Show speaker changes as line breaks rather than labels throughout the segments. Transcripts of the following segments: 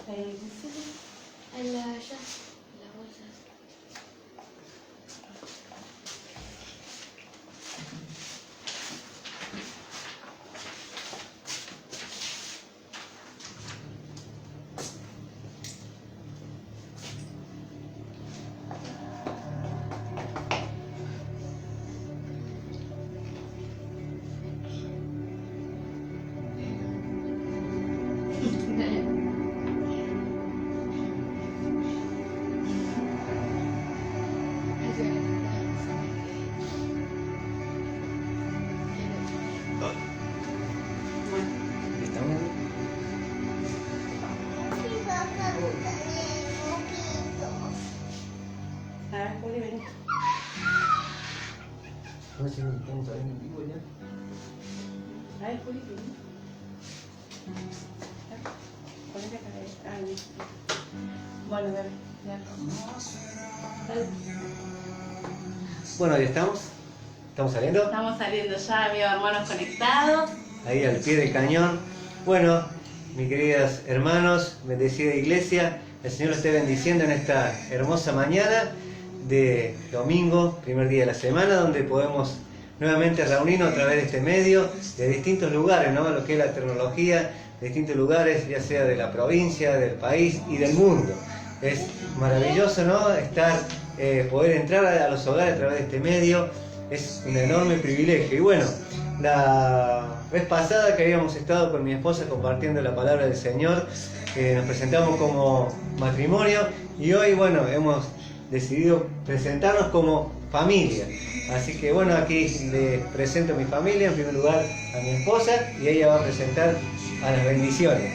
En la bolsa.
Estamos saliendo en vivo ya.
A ver, Juli, vení. Ponete acá. Ah, listo. Bueno, bebé, ya.
Bueno, ahí estamos. ¿Estamos saliendo?
Estamos saliendo ya, amigos hermanos conectados.
Ahí al pie del cañón. Bueno, mis queridos hermanos, bendecida iglesia, el Señor los esté bendiciendo en esta hermosa mañana de domingo, primer día de la semana, donde podemos nuevamente reunirnos a través de este medio de distintos lugares, ¿no? Lo que es la tecnología, de distintos lugares, ya sea de la provincia, del país y del mundo. Es maravilloso, ¿no? Poder entrar a los hogares a través de este medio, es un enorme privilegio. Y bueno, la vez pasada que habíamos estado con mi esposa compartiendo la palabra del Señor, nos presentamos como matrimonio y hoy, bueno, hemos decidido presentarnos como familia. Así que bueno, aquí les presento a mi familia, en primer lugar a mi esposa, y ella va a presentar a las bendiciones.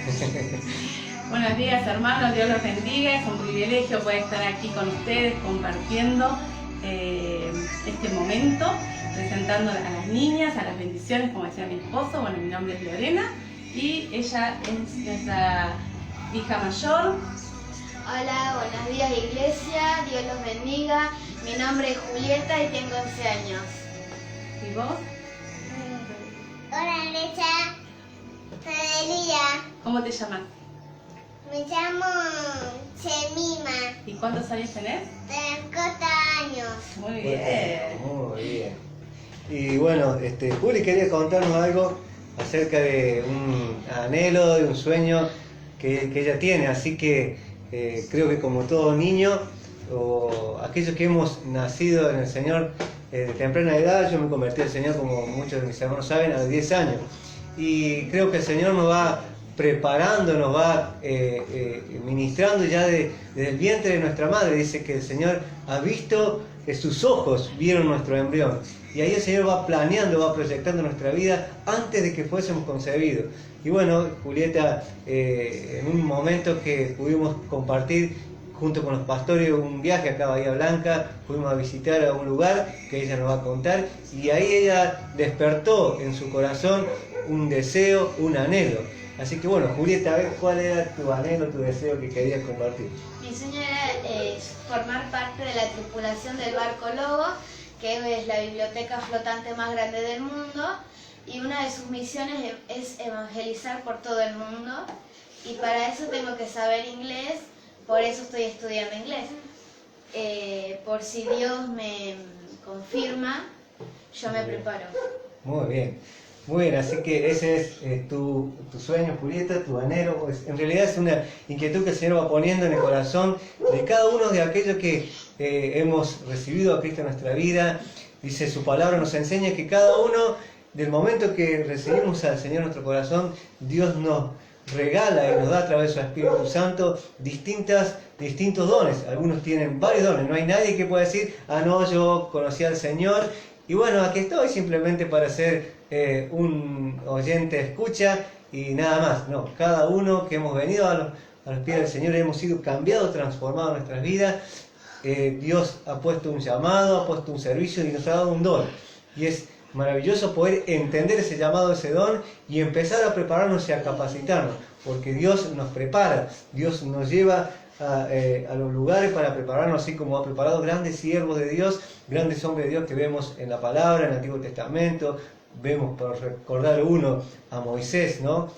Buenos días hermanos, Dios los bendiga, es un privilegio poder estar aquí con ustedes compartiendo este momento, presentando a las niñas, a las bendiciones, como decía mi esposo. Bueno, mi nombre es Lorena y ella es nuestra hija mayor.
Hola, buenos días iglesia, Dios los bendiga. Mi nombre es Julieta y tengo 11 años.
¿Y vos?
Hola, Lecha. Soy Elia.
¿Cómo te llamas?
Me llamo Chemima.
¿Y cuántos años tenés?
Tengo 4 años.
Muy bien.
Muy bien. Y bueno, Juli quería contarnos algo acerca de un anhelo, de un sueño que ella tiene, así que creo que como todo niño, o aquellos que hemos nacido en el Señor de temprana edad, yo me convertí al Señor, como muchos de mis hermanos saben, a los 10 años. Y creo que el Señor nos va preparando, nos va ministrando ya desde el vientre de nuestra madre. Dice que el Señor ha visto, que sus ojos vieron nuestro embrión. Y ahí el Señor va planeando, va proyectando nuestra vida antes de que fuésemos concebidos. Y bueno, Julieta, en un momento que pudimos compartir junto con los pastores un viaje acá a Bahía Blanca, fuimos a visitar a un lugar que ella nos va a contar, y ahí ella despertó en su corazón un deseo, un anhelo. Así que bueno, Julieta, a ver cuál era tu anhelo, tu deseo que querías compartir.
Mi sueño era formar parte de la tripulación del barco Lobo, que es la biblioteca flotante más grande del mundo, y una de sus misiones es evangelizar por todo el mundo, y para eso tengo que saber inglés, por eso estoy estudiando inglés. Por si Dios me confirma, yo me preparo.
Muy bien. Muy bien, así que ese es tu sueño, Julieta, tu anhelo. Pues, en realidad es una inquietud que el Señor va poniendo en el corazón de cada uno de aquellos que hemos recibido a Cristo en nuestra vida. Dice, su palabra nos enseña que cada uno, del momento que recibimos al Señor en nuestro corazón, Dios nos regala y nos da a través de su Espíritu Santo distintos dones. Algunos tienen varios dones. No hay nadie que pueda decir, ah no, yo conocí al Señor y bueno, aquí estoy simplemente para ser un oyente escucha y nada más. No, cada uno que hemos venido a los pies del Señor hemos sido cambiados, transformados en nuestras vidas. Dios ha puesto un llamado, ha puesto un servicio y nos ha dado un don. Y es maravilloso poder entender ese llamado, ese don y empezar a prepararnos y a capacitarnos, porque Dios nos prepara, Dios nos lleva a los lugares para prepararnos, así como ha preparado grandes siervos de Dios, grandes hombres de Dios que vemos en la palabra, en el Antiguo Testamento. Vemos, por recordar uno, a Moisés, ¿no?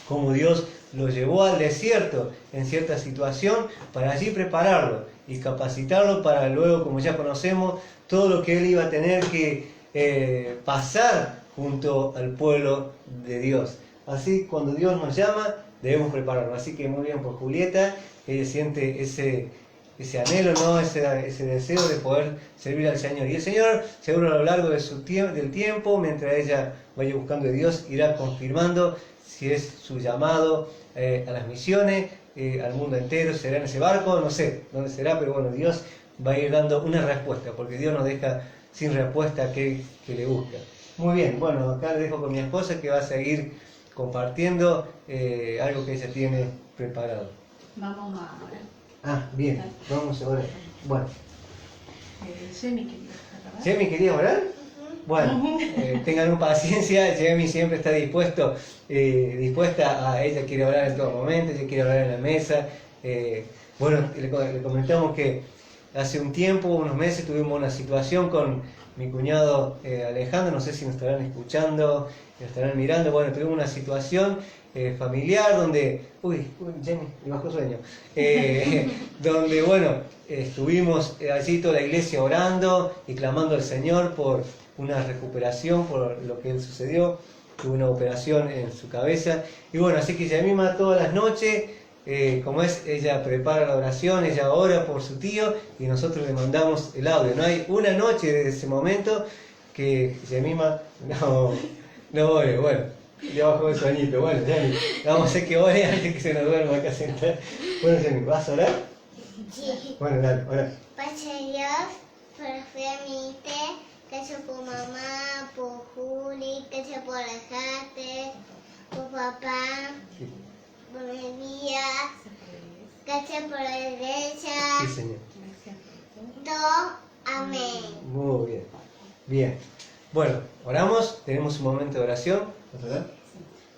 cómo Dios lo llevó al desierto en cierta situación para allí prepararlo y capacitarlo para luego, como ya conocemos, todo lo que él iba a tener que pasar junto al pueblo de Dios. Así, cuando Dios nos llama, debemos prepararnos. Así que muy bien por Julieta, ella siente ese anhelo, ¿no? ese deseo de poder servir al Señor. Y el Señor, seguro a lo largo del tiempo, mientras ella vaya buscando de Dios, irá confirmando si es su llamado a las misiones, al mundo entero. Será en ese barco, no sé dónde será, pero bueno, Dios va a ir dando una respuesta, porque Dios no deja sin respuesta a aquel que le busca. Muy bien, bueno, acá le dejo con mi esposa que va a seguir compartiendo algo que ella tiene preparado.
Vamos a orar.
Ah, bien, vamos a orar. Bueno.
Jemi, querida.
¿Jemi quería orar? Bueno, tengan paciencia, Jemi siempre está dispuesta, ella quiere orar en todo momento, ella quiere orar en la mesa. Bueno, le comentamos que hace un tiempo, unos meses, tuvimos una situación con mi cuñado Alejandro, no sé si nos estarán escuchando, nos estarán mirando. Bueno, tuvimos una situación familiar donde, Jenny, me bajó sueño, donde bueno, estuvimos allí toda la iglesia orando y clamando al Señor por una recuperación, por lo que él sucedió. Tuvo una operación en su cabeza y bueno, así que ella misma todas las noches, como es, ella prepara la oración, ella ora por su tío y nosotros le mandamos el audio. No hay una noche desde ese momento que ella misma no ore. Bueno, ya bajó el sueñito. Bueno, Jenny, vamos a hacer que ore antes que se nos duerma acá sentada. Bueno, Jenny, ¿vas a orar?
Sí.
Bueno, dale, ora.
Padre Dios, por Femite, gracias por mamá, por Juli, gracias por Alejandro, por papá, por Elías, gracias por la iglesia.
Sí, Señor.
Todo, amén.
Muy bien. Bien. Bueno, oramos, tenemos un momento de oración. ¿Verdad?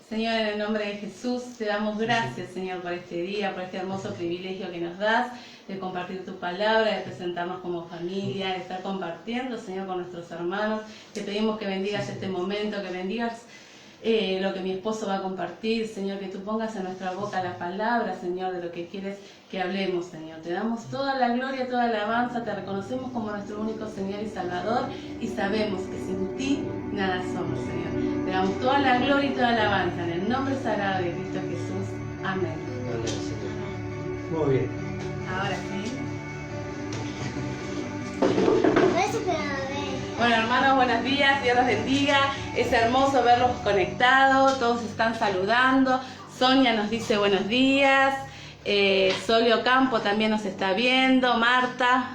Señor, en el nombre de Jesús, te damos gracias, Señor, por este día, por este hermoso privilegio que nos das de compartir tu palabra, de presentarnos como familia, de estar compartiendo, Señor, con nuestros hermanos. Te pedimos que bendigas este momento, que bendigas lo que mi esposo va a compartir, Señor, que tú pongas en nuestra boca la palabra, Señor, de lo que quieres que hablemos, Señor. Te damos toda la gloria, toda la alabanza, te reconocemos como nuestro único Señor y Salvador y sabemos que sin ti nada somos, Señor. Te damos toda la gloria y toda la alabanza en el nombre sagrado de Cristo Jesús. Amén.
Muy bien.
Ahora sí.
Gracias por haber.
Bueno, hermanos, buenos días, Dios los bendiga. Es hermoso verlos conectados, todos están saludando. Sonia nos dice buenos días. Solio Campo también nos está viendo.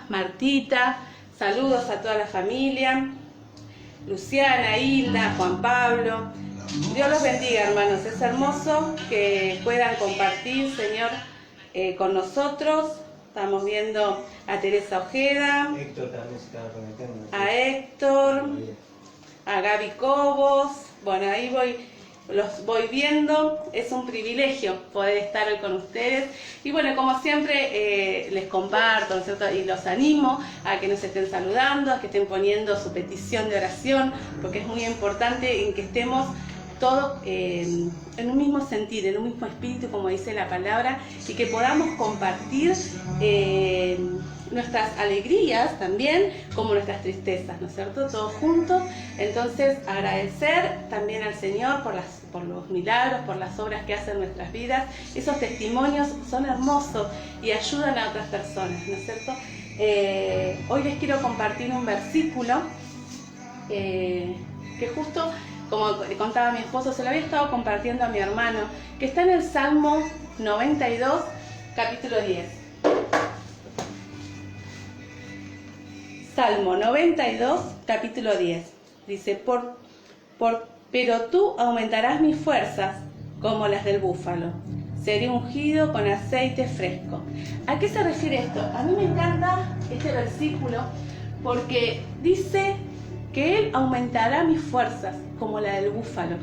Martita, saludos a toda la familia. Luciana, Hilda, Juan Pablo. Dios los bendiga, hermanos. Es hermoso que puedan compartir, Señor, con nosotros. Estamos viendo a Teresa Ojeda,
Héctor también se estaba conectando.
a Héctor, a Gaby Cobos. Bueno, ahí los voy viendo. Es un privilegio poder estar hoy con ustedes. Y bueno, como siempre, les comparto, ¿no es cierto? Y los animo a que nos estén saludando, a que estén poniendo su petición de oración, porque es muy importante en que estemos todos en un mismo sentir, en un mismo espíritu, como dice la palabra, y que podamos compartir nuestras alegrías también, como nuestras tristezas, ¿no es cierto? Todos juntos. Entonces, agradecer también al Señor por los milagros, por las obras que hace en nuestras vidas. Esos testimonios son hermosos y ayudan a otras personas, ¿no es cierto? Hoy les quiero compartir un versículo que justo, como contaba mi esposo, se lo había estado compartiendo a mi hermano, que está en el Salmo 92, capítulo 10. Salmo 92, capítulo 10. Dice, pero tú aumentarás mis fuerzas como las del búfalo. Seré ungido con aceite fresco. ¿A qué se refiere esto? A mí me encanta este versículo porque dice que Él aumentará mis fuerzas como la del búfalo.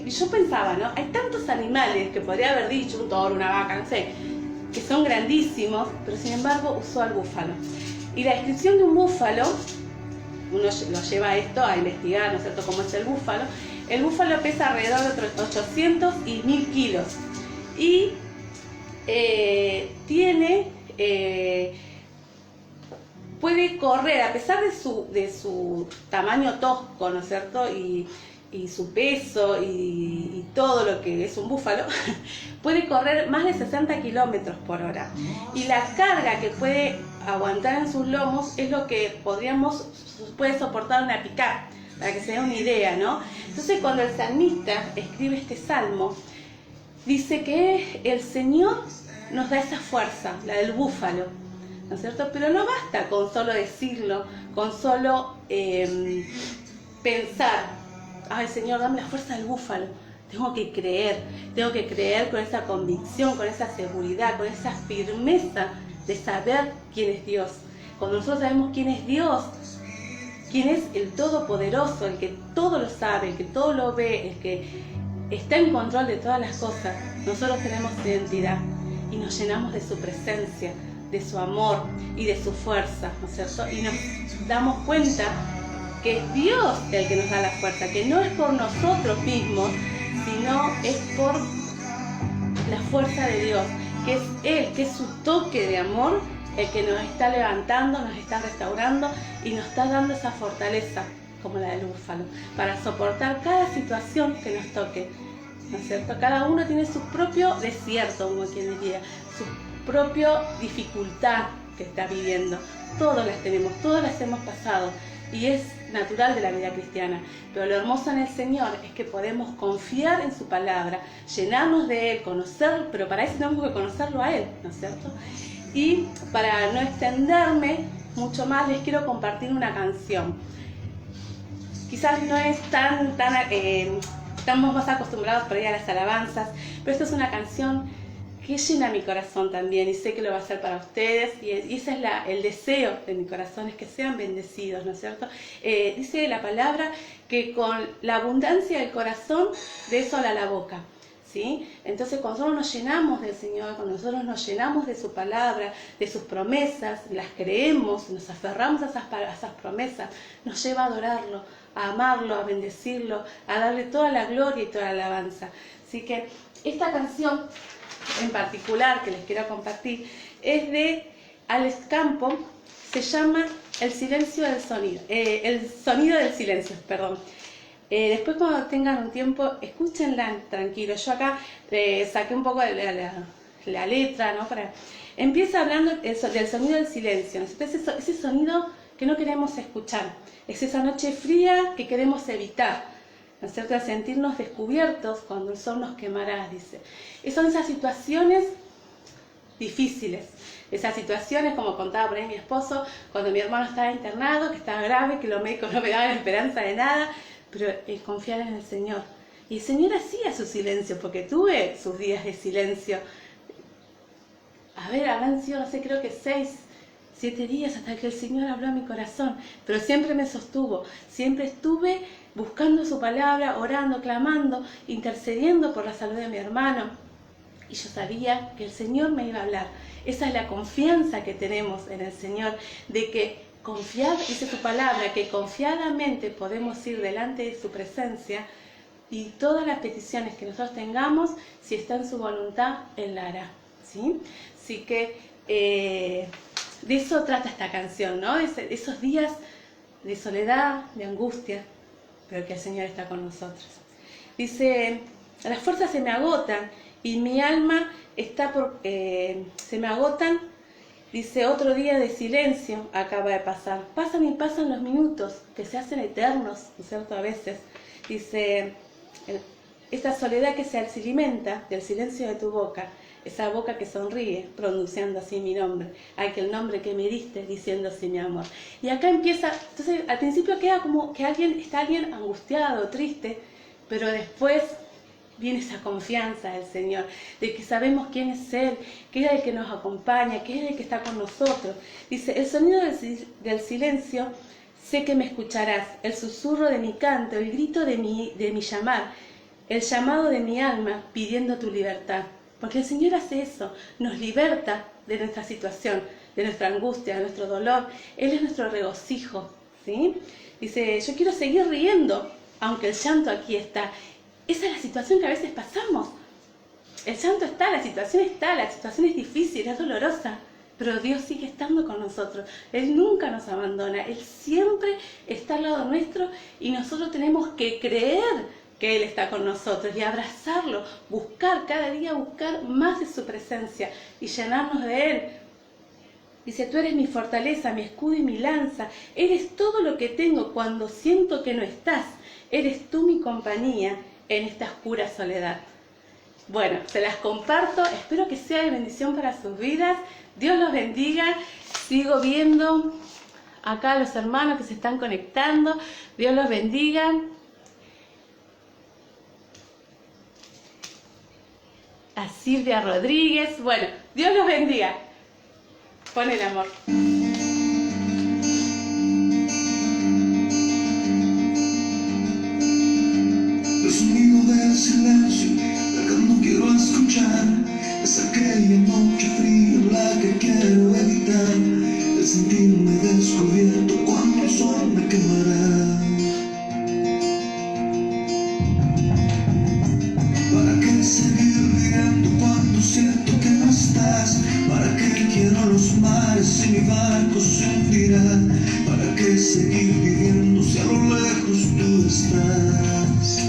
Yo pensaba, ¿no? Hay tantos animales que podría haber dicho, un toro, una vaca, no sé, que son grandísimos, pero sin embargo usó al búfalo. Y la descripción de un búfalo, uno lo lleva esto a investigar, ¿no es cierto?, cómo es el búfalo, El búfalo pesa alrededor de entre 800 y 1000 kilos y puede correr, a pesar de su tamaño tosco, ¿no es cierto? Y su peso y todo lo que es un búfalo, puede correr más de 60 kilómetros por hora. Y la carga que puede aguantar en sus lomos es lo que puede soportar una pick-up, para que se dé una idea, ¿no? Entonces, cuando el salmista escribe este salmo, dice que el Señor nos da esa fuerza, la del búfalo, ¿no es cierto? Pero no basta con solo decirlo, con solo pensar, ay Señor, dame la fuerza del búfalo. Tengo que creer con esa convicción, con esa seguridad, con esa firmeza de saber quién es Dios. Cuando nosotros sabemos quién es Dios, quién es el Todopoderoso, el que todo lo sabe, el que todo lo ve, el que está en control de todas las cosas, nosotros tenemos identidad y nos llenamos de su presencia, de su amor y de su fuerza, ¿no es cierto? Y nos damos cuenta que es Dios el que nos da la fuerza, que no es por nosotros mismos, sino es por la fuerza de Dios, que es Él, que es su toque de amor, el que nos está levantando, nos está restaurando y nos está dando esa fortaleza, como la del búfalo, para soportar cada situación que nos toque, ¿no es cierto? Cada uno tiene su propio desierto, como quien diría, su propia dificultad que está viviendo. Todos las tenemos, todas las hemos pasado y es natural de la vida cristiana. Pero lo hermoso en el Señor es que podemos confiar en su palabra, llenarnos de Él, conocerlo, pero para eso tenemos que conocerlo a Él, ¿no es cierto? Y para no extenderme mucho más, les quiero compartir una canción. Quizás no es estamos más acostumbrados por ahí a las alabanzas, pero esta es una canción que llena mi corazón también y sé que lo va a hacer para ustedes y ese es el deseo de mi corazón, es que sean bendecidos, ¿no es cierto? Dice la palabra que con la abundancia del corazón, de eso habla la boca, ¿sí? Entonces cuando nosotros nos llenamos del Señor, cuando nosotros nos llenamos de su palabra, de sus promesas, las creemos, nos aferramos a esas promesas, nos lleva a adorarlo, a amarlo, a bendecirlo, a darle toda la gloria y toda la alabanza. Así que esta canción en particular que les quiero compartir es de Alex Campo, se llama El sonido del silencio, perdón. Después cuando tengan un tiempo, escúchenla tranquilo. Yo acá saqué un poco de la letra, ¿no? Empieza hablando del sonido del silencio, ¿no? Ese sonido que no queremos escuchar, es esa noche fría que queremos evitar, ¿no es cierto? A sentirnos descubiertos cuando el sol nos quemará, dice. Son esas situaciones difíciles, esas situaciones, como contaba por ahí mi esposo, cuando mi hermano estaba internado, que estaba grave, que los médicos no me daban esperanza de nada, pero confiar en el Señor. Y el Señor hacía su silencio, porque tuve sus días de silencio. Habrán sido, no sé, creo que 6, 7 días hasta que el Señor habló a mi corazón, pero siempre me sostuvo, siempre estuve buscando su palabra, orando, clamando, intercediendo por la salud de mi hermano, y yo sabía que el Señor me iba a hablar. Esa es la confianza que tenemos en el Señor, de que dice su palabra, que confiadamente podemos ir delante de su presencia y todas las peticiones que nosotros tengamos, si está en su voluntad, Él la hará, ¿sí? Así que de eso trata esta canción, ¿no? Esos días de soledad, de angustia, pero que el Señor está con nosotros. Dice, las fuerzas se me agotan y mi alma se me agotan. Dice, otro día de silencio acaba de pasar. Pasan y pasan los minutos que se hacen eternos, ¿no es cierto? A veces. Dice, esta soledad que se alimenta del silencio de tu boca, esa boca que sonríe, pronunciando así mi nombre, aquel nombre que me diste, diciendo así mi amor. Y acá empieza, entonces al principio queda como que está alguien angustiado, triste, pero después viene esa confianza del Señor, de que sabemos quién es Él, que es el que nos acompaña, que es el que está con nosotros. Dice, el sonido del silencio, sé que me escucharás, el susurro de mi canto, el grito de mi llamar, el llamado de mi alma pidiendo tu libertad. Porque el Señor hace eso, nos liberta de nuestra situación, de nuestra angustia, de nuestro dolor. Él es nuestro regocijo, ¿sí? Dice, yo quiero seguir riendo aunque el llanto aquí está. Esa es la situación que a veces pasamos. El llanto está, la situación es difícil, es dolorosa, pero Dios sigue estando con nosotros. Él nunca nos abandona, Él siempre está al lado nuestro y nosotros tenemos que creer que Él está con nosotros y abrazarlo, buscar cada día, buscar más de su presencia y llenarnos de Él. Dice, tú eres mi fortaleza, mi escudo y mi lanza, eres todo lo que tengo cuando siento que no estás, eres tú mi compañía en esta oscura soledad. Bueno, se las comparto, espero que sea de bendición para sus vidas, Dios los bendiga, sigo viendo acá a los hermanos que se están conectando, Dios los bendiga. A Silvia Rodríguez, bueno, Dios los bendiga. Pon el amor.
El sonido del silencio, el que no quiero escuchar, es aquella noche fría en la que quiero evitar el sentirme descubierto cuando el sol me quemará. ¿Para qué seguir viviendo cuando siento que no estás? ¿Para qué quiero los mares y mi barco se hundirá? ¿Para qué seguir viviendo si a lo lejos tú estás?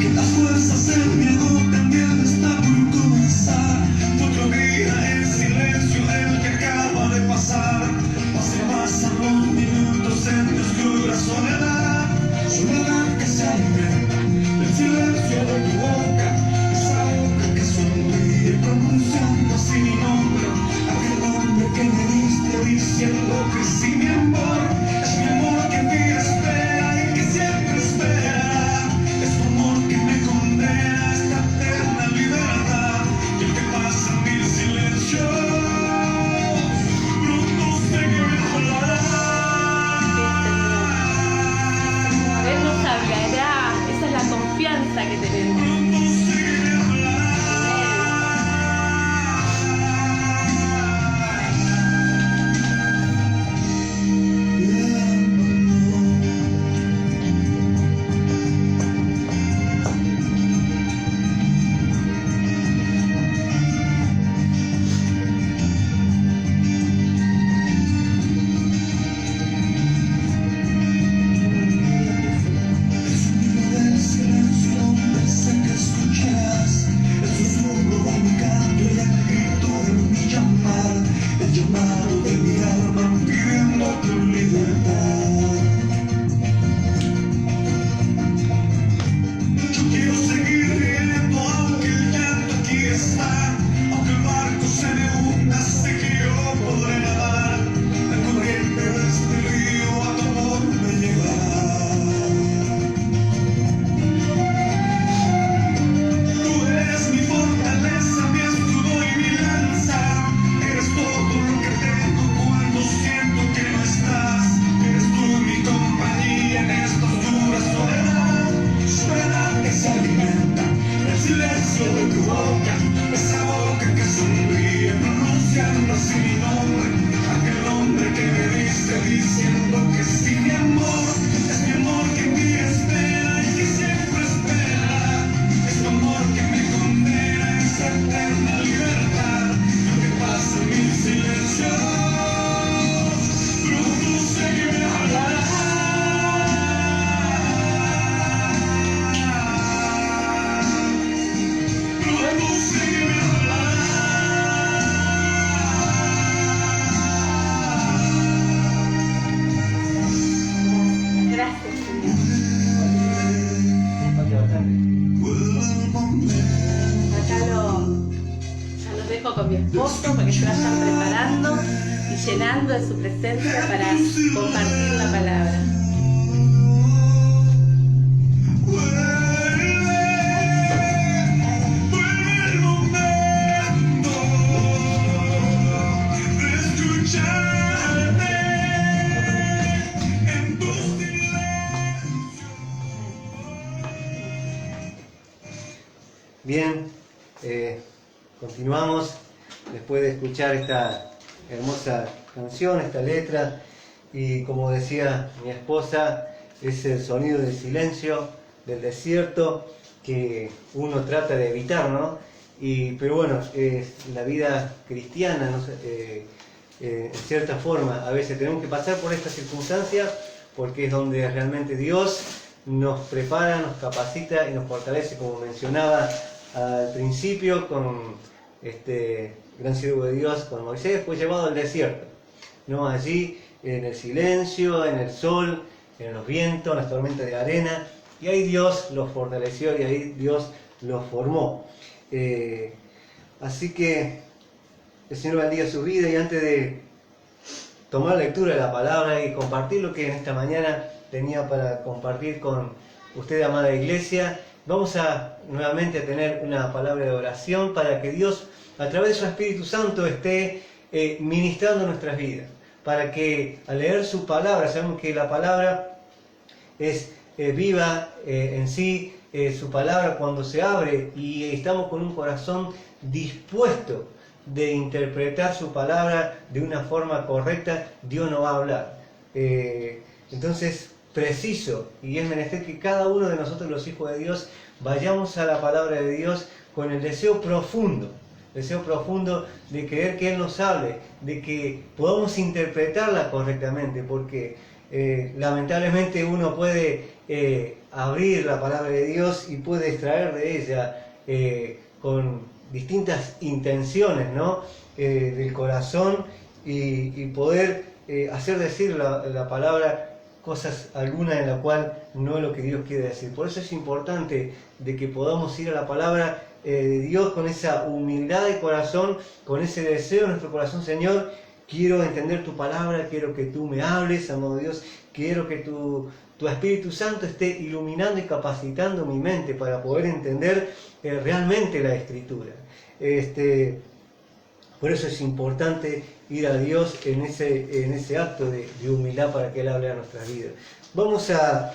Que las fuerzas en mi agotan, mi alma está por comenzar. Otro día en silencio el que acaba de pasar. Pasan los minutos en mi oscura soledad. Soledad que se alimenta del silencio de tu boca, esa boca que sonríe pronunciando así mi nombre, aquel nombre que me diste diciendo que sí, mi amor, es mi amor que en ti espera y que siempre esperará, es tu amor que me condena a esta eterna libertad, y el que pasa en mi silencio pronto sé que me hablará.
Él nos hablará, esa es la confianza que tenemos. Con mi esposo para que se vayan preparando y llenando de su presencia para compartir la palabra.
Bien, continuamos después de escuchar esta hermosa canción, esta letra, y como decía mi esposa, es el sonido del silencio, del desierto, que uno trata de evitar, ¿no? Pero bueno, la vida cristiana, ¿no? En cierta forma, a veces tenemos que pasar por esta circunstancia porque es donde realmente Dios nos prepara, nos capacita y nos fortalece, como mencionaba al principio con este gran siervo de Dios, con Moisés, fue llevado al desierto, ¿no? Allí en el silencio, en el sol, en los vientos, en las tormentas de arena, y ahí Dios los fortaleció y ahí Dios los formó. Así que el Señor bendiga su vida, y antes de tomar lectura de la palabra y compartir lo que en esta mañana tenía para compartir con usted, amada iglesia, vamos a nuevamente a tener una palabra de oración para que Dios, a través de su Espíritu Santo, esté ministrando nuestras vidas, para que al leer su palabra, sabemos que la palabra es viva en sí, su palabra cuando se abre y estamos con un corazón dispuesto de interpretar su palabra de una forma correcta, Dios nos va a hablar. Entonces, preciso, y es menester que cada uno de nosotros, los hijos de Dios, vayamos a la palabra de Dios con el deseo profundo de querer que Él nos hable, de que podamos interpretarla correctamente, porque lamentablemente uno puede abrir la palabra de Dios y puede extraer de ella con distintas intenciones, ¿no? Del corazón y poder hacer decir la palabra cosas algunas en la cual no es lo que Dios quiere decir. Por eso es importante de que podamos ir a la palabra de Dios con esa humildad de corazón, con ese deseo en nuestro corazón. Señor, quiero entender tu palabra, quiero que tú me hables, amado Dios, quiero que tu Espíritu Santo esté iluminando y capacitando mi mente para poder entender realmente la Escritura. Por eso es importante ir a Dios en ese acto de humildad para que Él hable a nuestras vidas. Vamos a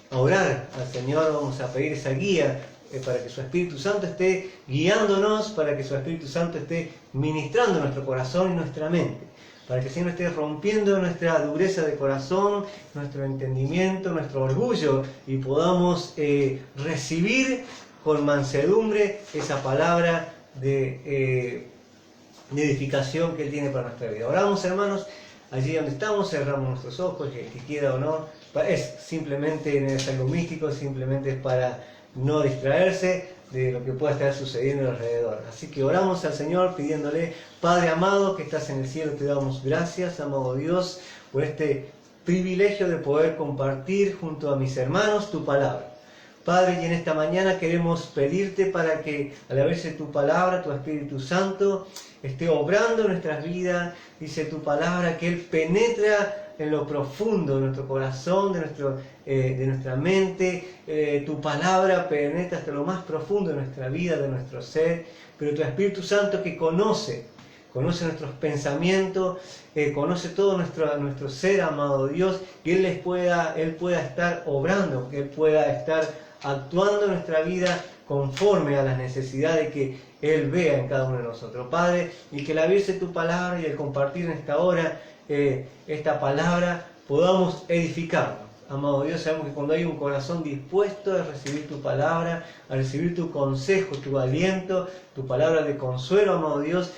orar al Señor, vamos a pedir esa guía para que su Espíritu Santo esté guiándonos, para que su Espíritu Santo esté ministrando nuestro corazón y nuestra mente, para que el Señor esté rompiendo nuestra dureza de corazón, nuestro entendimiento, nuestro orgullo, y podamos recibir con mansedumbre esa palabra de edificación que Él tiene para nuestra vida. Oramos, hermanos, allí donde estamos, cerramos nuestros ojos, el que quiera o no, es simplemente, no es algo místico, simplemente es para no distraerse de lo que pueda estar sucediendo alrededor. Así que oramos al Señor pidiéndole: Padre amado que estás en el cielo, te damos gracias, amado Dios, por este privilegio de poder compartir junto a mis hermanos tu palabra. Padre, y en esta mañana queremos pedirte para que al abrirse tu palabra, tu Espíritu Santo esté obrando en nuestras vidas. Dice tu palabra que Él penetra en lo profundo de nuestro corazón, de nuestra mente. Tu palabra penetra hasta lo más profundo de nuestra vida, de nuestro ser. Pero tu Espíritu Santo, que conoce nuestros pensamientos, conoce todo nuestro ser, amado Dios, que Él pueda estar obrando, que Él pueda estar actuando en nuestra vida conforme a las necesidades que Él vea en cada uno de nosotros. Padre, y que al abrirse tu palabra y al compartir en esta hora esta palabra, podamos edificarnos. Amado Dios, sabemos que cuando hay un corazón dispuesto a recibir tu palabra, a recibir tu consejo, tu aliento, tu palabra de consuelo, amado Dios,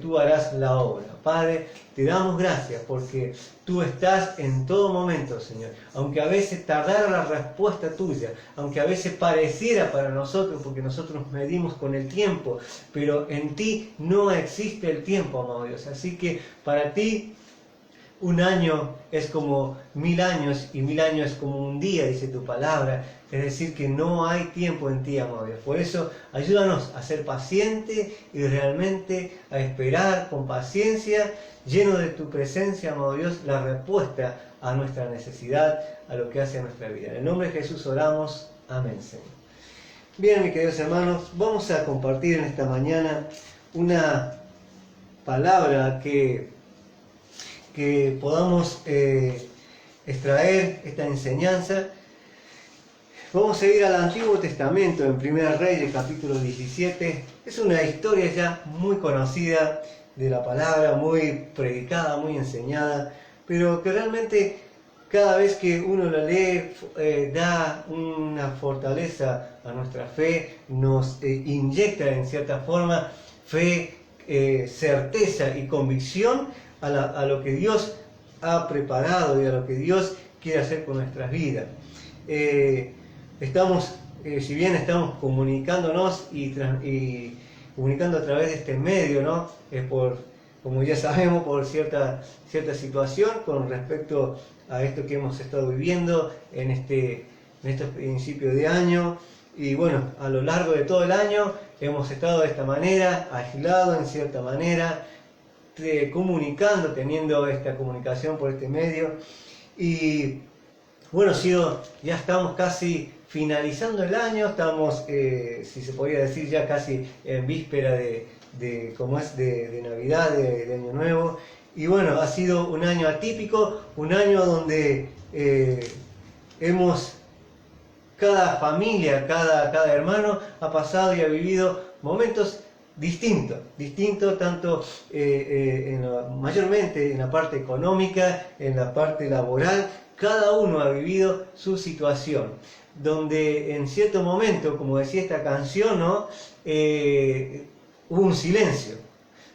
tú harás la obra. Padre, te damos gracias porque tú estás en todo momento, Señor. Aunque a veces tardara la respuesta tuya, aunque a veces pareciera para nosotros, porque nosotros medimos con el tiempo, pero en ti no existe el tiempo, amado Dios. Así que para ti un año es como 1000 años y 1000 años es como un día, dice tu palabra. Es decir, que no hay tiempo en ti, amado Dios. Por eso, ayúdanos a ser pacientes y realmente a esperar con paciencia, lleno de tu presencia, amado Dios, la respuesta a nuestra necesidad, a lo que hace a nuestra vida. En el nombre de Jesús oramos. Amén, Señor. Bien, mis queridos hermanos, vamos a compartir en esta mañana una palabra que podamos extraer esta enseñanza. Vamos a ir al Antiguo Testamento, en 1 Reyes, capítulo 17. Es una historia ya muy conocida de la palabra, muy predicada, muy enseñada, pero que realmente cada vez que uno lo lee da una fortaleza a nuestra fe, nos inyecta en cierta forma fe, certeza y convicción a lo que Dios ha preparado y a lo que Dios quiere hacer con nuestras vidas. Si bien estamos comunicándonos y comunicando a través de este medio, ¿no? Como ya sabemos, por cierta situación con respecto a esto que hemos estado viviendo en estos principios de año. Y bueno, a lo largo de todo el año hemos estado de esta manera, aislados en cierta manera, comunicando, teniendo esta comunicación por este medio. Y bueno, ya estamos casi finalizando el año, estamos, si se podría decir, ya casi en víspera de Navidad, de Año Nuevo. Y bueno, ha sido un año atípico, un año donde cada familia, cada hermano ha pasado y ha vivido momentos distintos tanto mayormente en la parte económica, en la parte laboral. Cada uno ha vivido su situación, donde en cierto momento, como decía esta canción, ¿no? Hubo un silencio,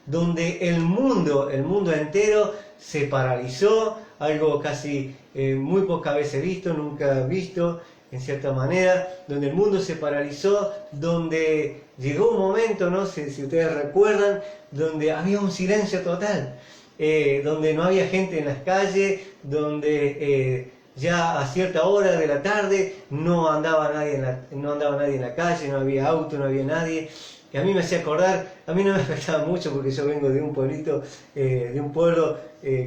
donde el mundo entero se paralizó, algo casi muy pocas veces visto, nunca visto, en cierta manera, donde el mundo se paralizó, donde llegó un momento, no sé si ustedes recuerdan, donde había un silencio total, donde no había gente en las calles, donde ya a cierta hora de la tarde no andaba nadie en la calle, no había auto, no había nadie. Y a mí me hacía acordar, a mí no me afectaba mucho porque yo vengo de un pueblito, de un pueblo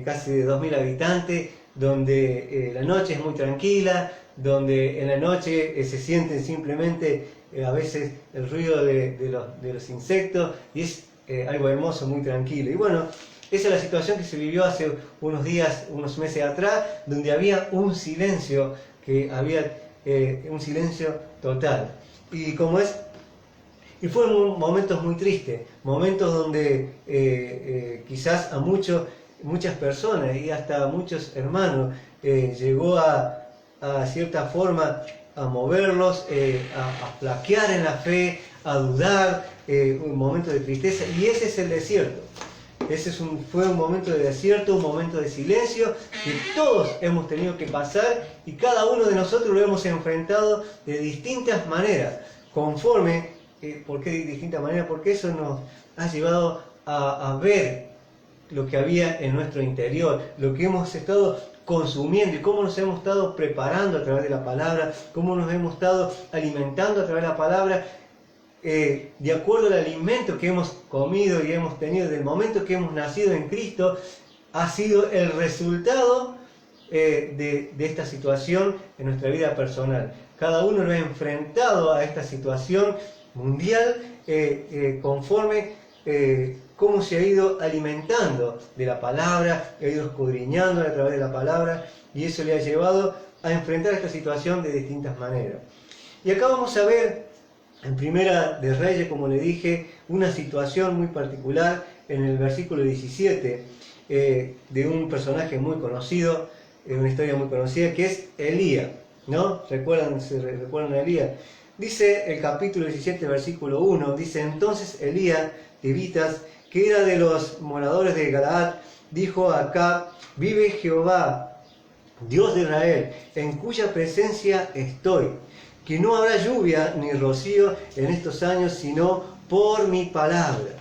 casi de 2000 habitantes, donde la noche es muy tranquila, donde en la noche se sienten simplemente a veces el ruido de los insectos, y es algo hermoso, muy tranquilo. Y bueno, esa es la situación que se vivió hace unos días, unos meses atrás, donde había un silencio, un silencio total. Y fueron momentos muy tristes, momentos donde quizás a muchas personas y hasta a muchos hermanos llegó a cierta forma a moverlos, a flaquear en la fe, a dudar, un momento de tristeza. Y ese es el desierto. Fue un momento de desierto, un momento de silencio que todos hemos tenido que pasar, y cada uno de nosotros lo hemos enfrentado de distintas maneras, conforme. ¿Por qué de distintas maneras? Porque eso nos ha llevado a ver lo que había en nuestro interior, lo que hemos estado consumiendo y cómo nos hemos estado preparando a través de la palabra, cómo nos hemos estado alimentando a través de la palabra, de acuerdo al alimento que hemos comido y hemos tenido desde el momento que hemos nacido en Cristo. Ha sido el resultado de esta situación en nuestra vida personal. Cada uno lo ha enfrentado a esta situación mundial conforme cómo se ha ido alimentando de la palabra, ha ido escudriñando a través de la palabra, y eso le ha llevado a enfrentar esta situación de distintas maneras. Y acá vamos a ver en Primera de Reyes, como le dije, una situación muy particular en el versículo 17 de un personaje muy conocido, una historia muy conocida, que es Elías, ¿no? ¿Se recuerdan a Elías? Dice el capítulo 17, versículo 1, dice: entonces Elías de Vitas, que era de los moradores de Galaad, dijo a Acab: vive Jehová, Dios de Israel, en cuya presencia estoy, que no habrá lluvia ni rocío en estos años, sino por mi palabra.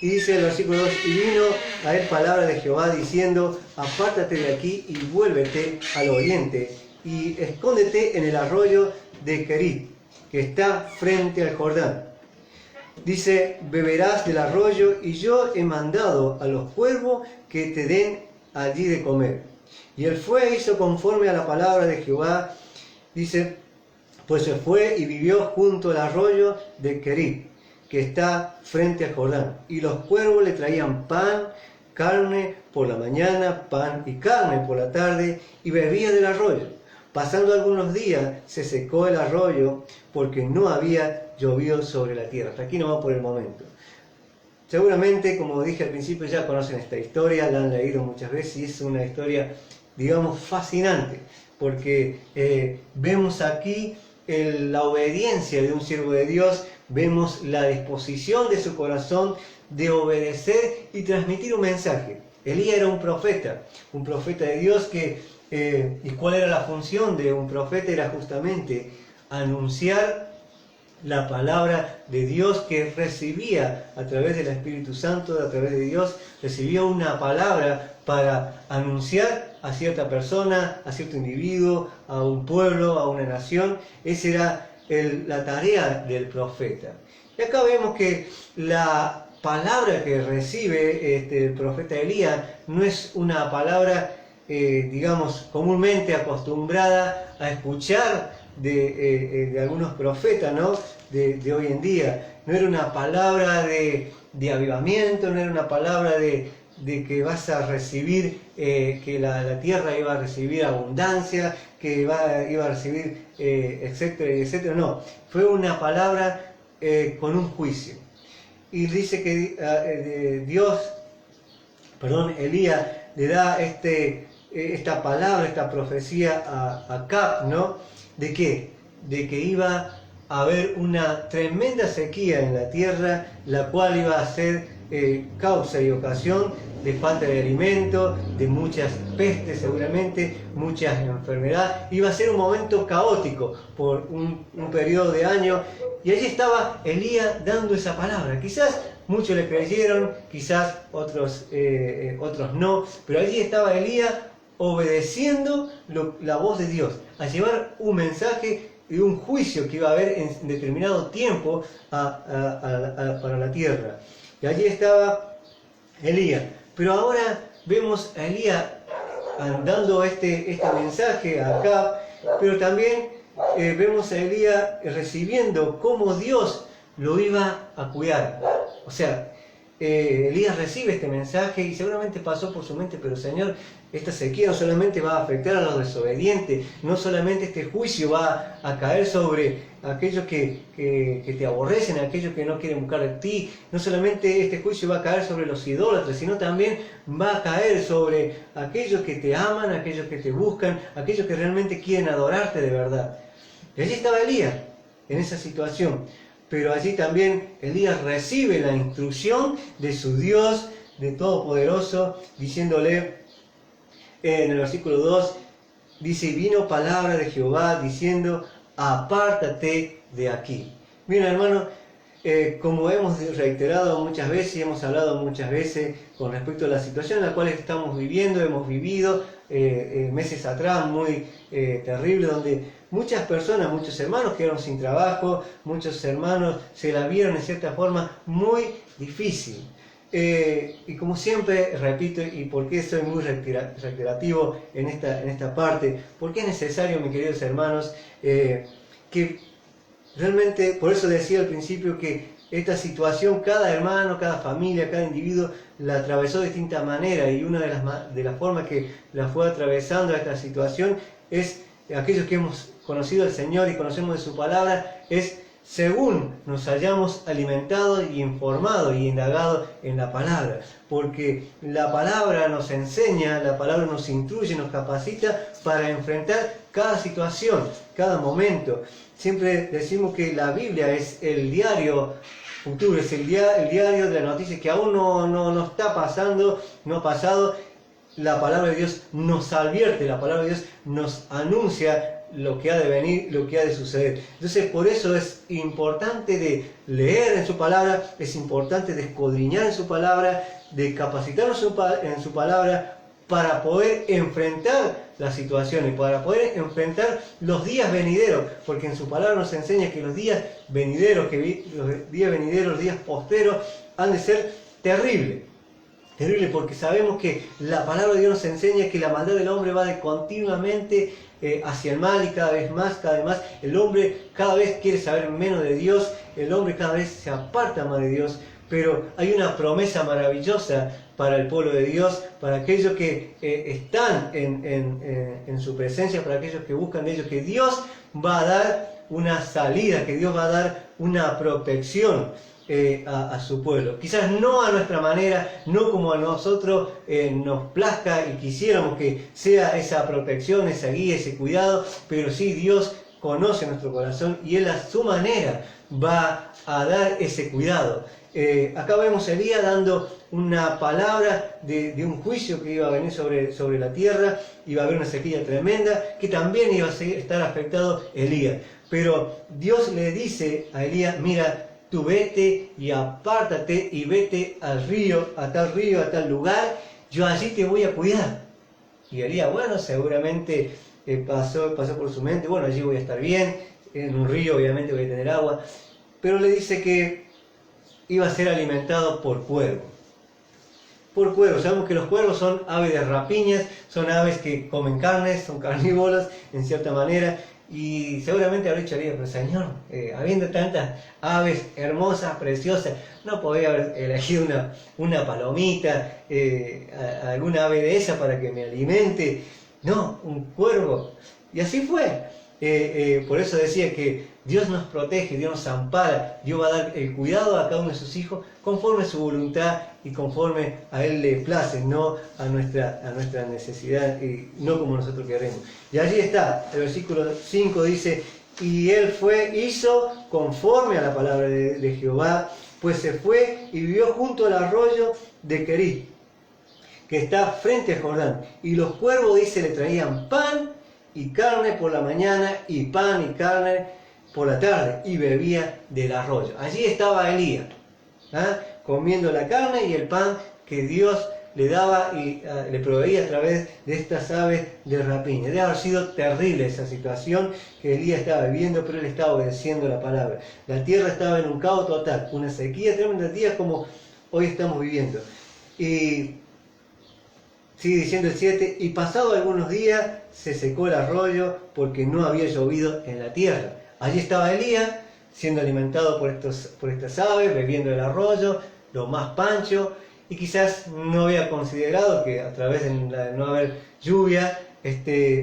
Y dice el versículo 2: y vino a él palabra de Jehová diciendo: apártate de aquí y vuélvete al oriente, y escóndete en el arroyo de Querit, que está frente al Jordán. Dice: beberás del arroyo, y yo he mandado a los cuervos que te den allí de comer. Y él fue e hizo conforme a la palabra de Jehová. Dice: pues se fue y vivió junto al arroyo de Querit, que está frente al Jordán. Y los cuervos le traían pan, carne por la mañana, pan y carne por la tarde, y bebía del arroyo. Pasando algunos días se secó el arroyo porque no había llovido sobre la tierra. Hasta aquí no va por el momento. Seguramente, como dije al principio, ya conocen esta historia, la han leído muchas veces y es una historia, digamos, fascinante, porque vemos aquí la obediencia de un siervo de Dios, vemos la disposición de su corazón de obedecer y transmitir un mensaje. Elías era un profeta de Dios ¿y cuál era la función de un profeta? Era justamente anunciar la palabra de Dios que recibía a través del Espíritu Santo, a través de Dios, recibía una palabra para anunciar a cierta persona, a cierto individuo, a un pueblo, a una nación. Esa era la tarea del profeta. Y acá vemos que la palabra que recibe el profeta Elías no es una palabra, digamos, comúnmente acostumbrada a escuchar de algunos profetas, ¿no? de hoy en día. No era una palabra de avivamiento, no era una palabra de que vas a recibir, que la tierra iba a recibir abundancia, que iba a recibir, etcétera, etcétera. No, fue una palabra con un juicio. Y dice que Elías le da esta palabra, esta profecía a Acab, ¿no? ¿De qué? De que iba a haber una tremenda sequía en la tierra, la cual iba a ser causa y ocasión de falta de alimento, de muchas pestes seguramente, muchas enfermedades. Iba a ser un momento caótico por un periodo de años. Y allí estaba Elías dando esa palabra. Quizás muchos le creyeron, quizás otros no, pero allí estaba Elías obedeciendo la voz de Dios, a llevar un mensaje y un juicio que iba a haber en determinado tiempo para la tierra. Y allí estaba Elías. Pero ahora vemos a Elías dando este mensaje a Acab, pero también vemos a Elías recibiendo cómo Dios lo iba a cuidar. O sea, Elías recibe este mensaje y seguramente pasó por su mente, pero Señor, esta sequía no solamente va a afectar a los desobedientes, no solamente este juicio va a caer sobre aquellos que te aborrecen, aquellos que no quieren buscar de ti, no solamente este juicio va a caer sobre los idólatras, sino también va a caer sobre aquellos que te aman, aquellos que te buscan, aquellos que realmente quieren adorarte de verdad. Y allí estaba Elías, en esa situación. Pero allí también Elías recibe la instrucción de su Dios, de Todopoderoso, diciéndole en el versículo 2, dice, vino palabra de Jehová diciendo, apártate de aquí. Miren, hermano, como hemos reiterado muchas veces y hemos hablado muchas veces con respecto a la situación en la cual estamos viviendo, hemos vivido meses atrás muy terrible, donde muchas personas, muchos hermanos quedaron sin trabajo, muchos hermanos se la vieron en cierta forma muy difícil. Y como siempre repito, y porque soy muy reiterativo en esta parte, porque es necesario, mis queridos hermanos, que realmente, por eso decía al principio que esta situación, cada hermano, cada familia, cada individuo la atravesó de distinta manera, y una de las formas que la fue atravesando esta situación es aquellos que hemos conocido al Señor y conocemos de su palabra, es según nos hayamos alimentado y informado y indagado en la palabra, porque la palabra nos enseña, la palabra nos instruye, nos capacita para enfrentar cada situación, cada momento. Siempre decimos que la Biblia es el diario futuro, es el diario de las noticias que aún no está pasando, no ha pasado. La palabra de Dios nos advierte, la palabra de Dios nos anuncia lo que ha de venir, lo que ha de suceder. Entonces, por eso es importante de leer en su palabra, es importante de escudriñar en su palabra, de capacitarnos en su palabra para poder enfrentar las situaciones, para poder enfrentar los días venideros, porque en su palabra nos enseña que los días venideros, los días posteros, han de ser terribles. Terrible, porque sabemos que la palabra de Dios nos enseña que la maldad del hombre va de continuamente hacia el mal, y cada vez más, el hombre cada vez quiere saber menos de Dios, el hombre cada vez se aparta más de Dios, pero hay una promesa maravillosa para el pueblo de Dios, para aquellos que están en su presencia, para aquellos que buscan de ellos, que Dios va a dar una salida, que Dios va a dar una protección. a su pueblo. Quizás no a nuestra manera, no como a nosotros nos plazca y quisiéramos que sea esa protección, esa guía, ese cuidado, pero sí Dios conoce nuestro corazón y Él a su manera va a dar ese cuidado. Acá vemos a Elías dando una palabra de un juicio que iba a venir sobre la tierra, iba a haber una sequía tremenda, que también iba a estar afectado Elías. Pero Dios le dice a Elías, mira, tú vete y apártate y vete al río, a tal lugar, yo allí te voy a cuidar. Y Elías, bueno, seguramente pasó por su mente, bueno, allí voy a estar bien, en un río obviamente voy a tener agua, pero le dice que iba a ser alimentado por cuervos. Por cuervos, sabemos que los cuervos son aves de rapiñas, son aves que comen carnes, son carnívoros en cierta manera, y seguramente habrá dicho Elías, pero Señor, habiendo tantas aves hermosas, preciosas, no podía haber elegido una palomita, alguna ave de esa para que me alimente. No, un cuervo. Y así fue. Por eso decía que Dios nos protege, Dios nos ampara, Dios va a dar el cuidado a cada uno de sus hijos conforme a su voluntad y conforme a Él le place, no a nuestra necesidad y no como nosotros queremos. Y allí está, el versículo 5 dice, y Él hizo conforme a la palabra de Jehová, pues se fue y vivió junto al arroyo de Querit, que está frente a Jordán. Y los cuervos, dice, le traían pan y carne por la mañana y pan y carne por la tarde, y bebía del arroyo. Allí estaba Elías, comiendo la carne y el pan que Dios le daba y le proveía a través de estas aves de rapiña. Debe haber sido terrible esa situación que Elías estaba viviendo, pero él estaba obedeciendo la palabra. La tierra estaba en un caos total, una sequía tremenda, días como hoy estamos viviendo. Y sigue diciendo el 7, y pasado algunos días se secó el arroyo porque no había llovido en la tierra. Allí estaba Elías siendo alimentado por estas aves, bebiendo el arroyo, lo más pancho, y quizás no había considerado que a través de no haber lluvia,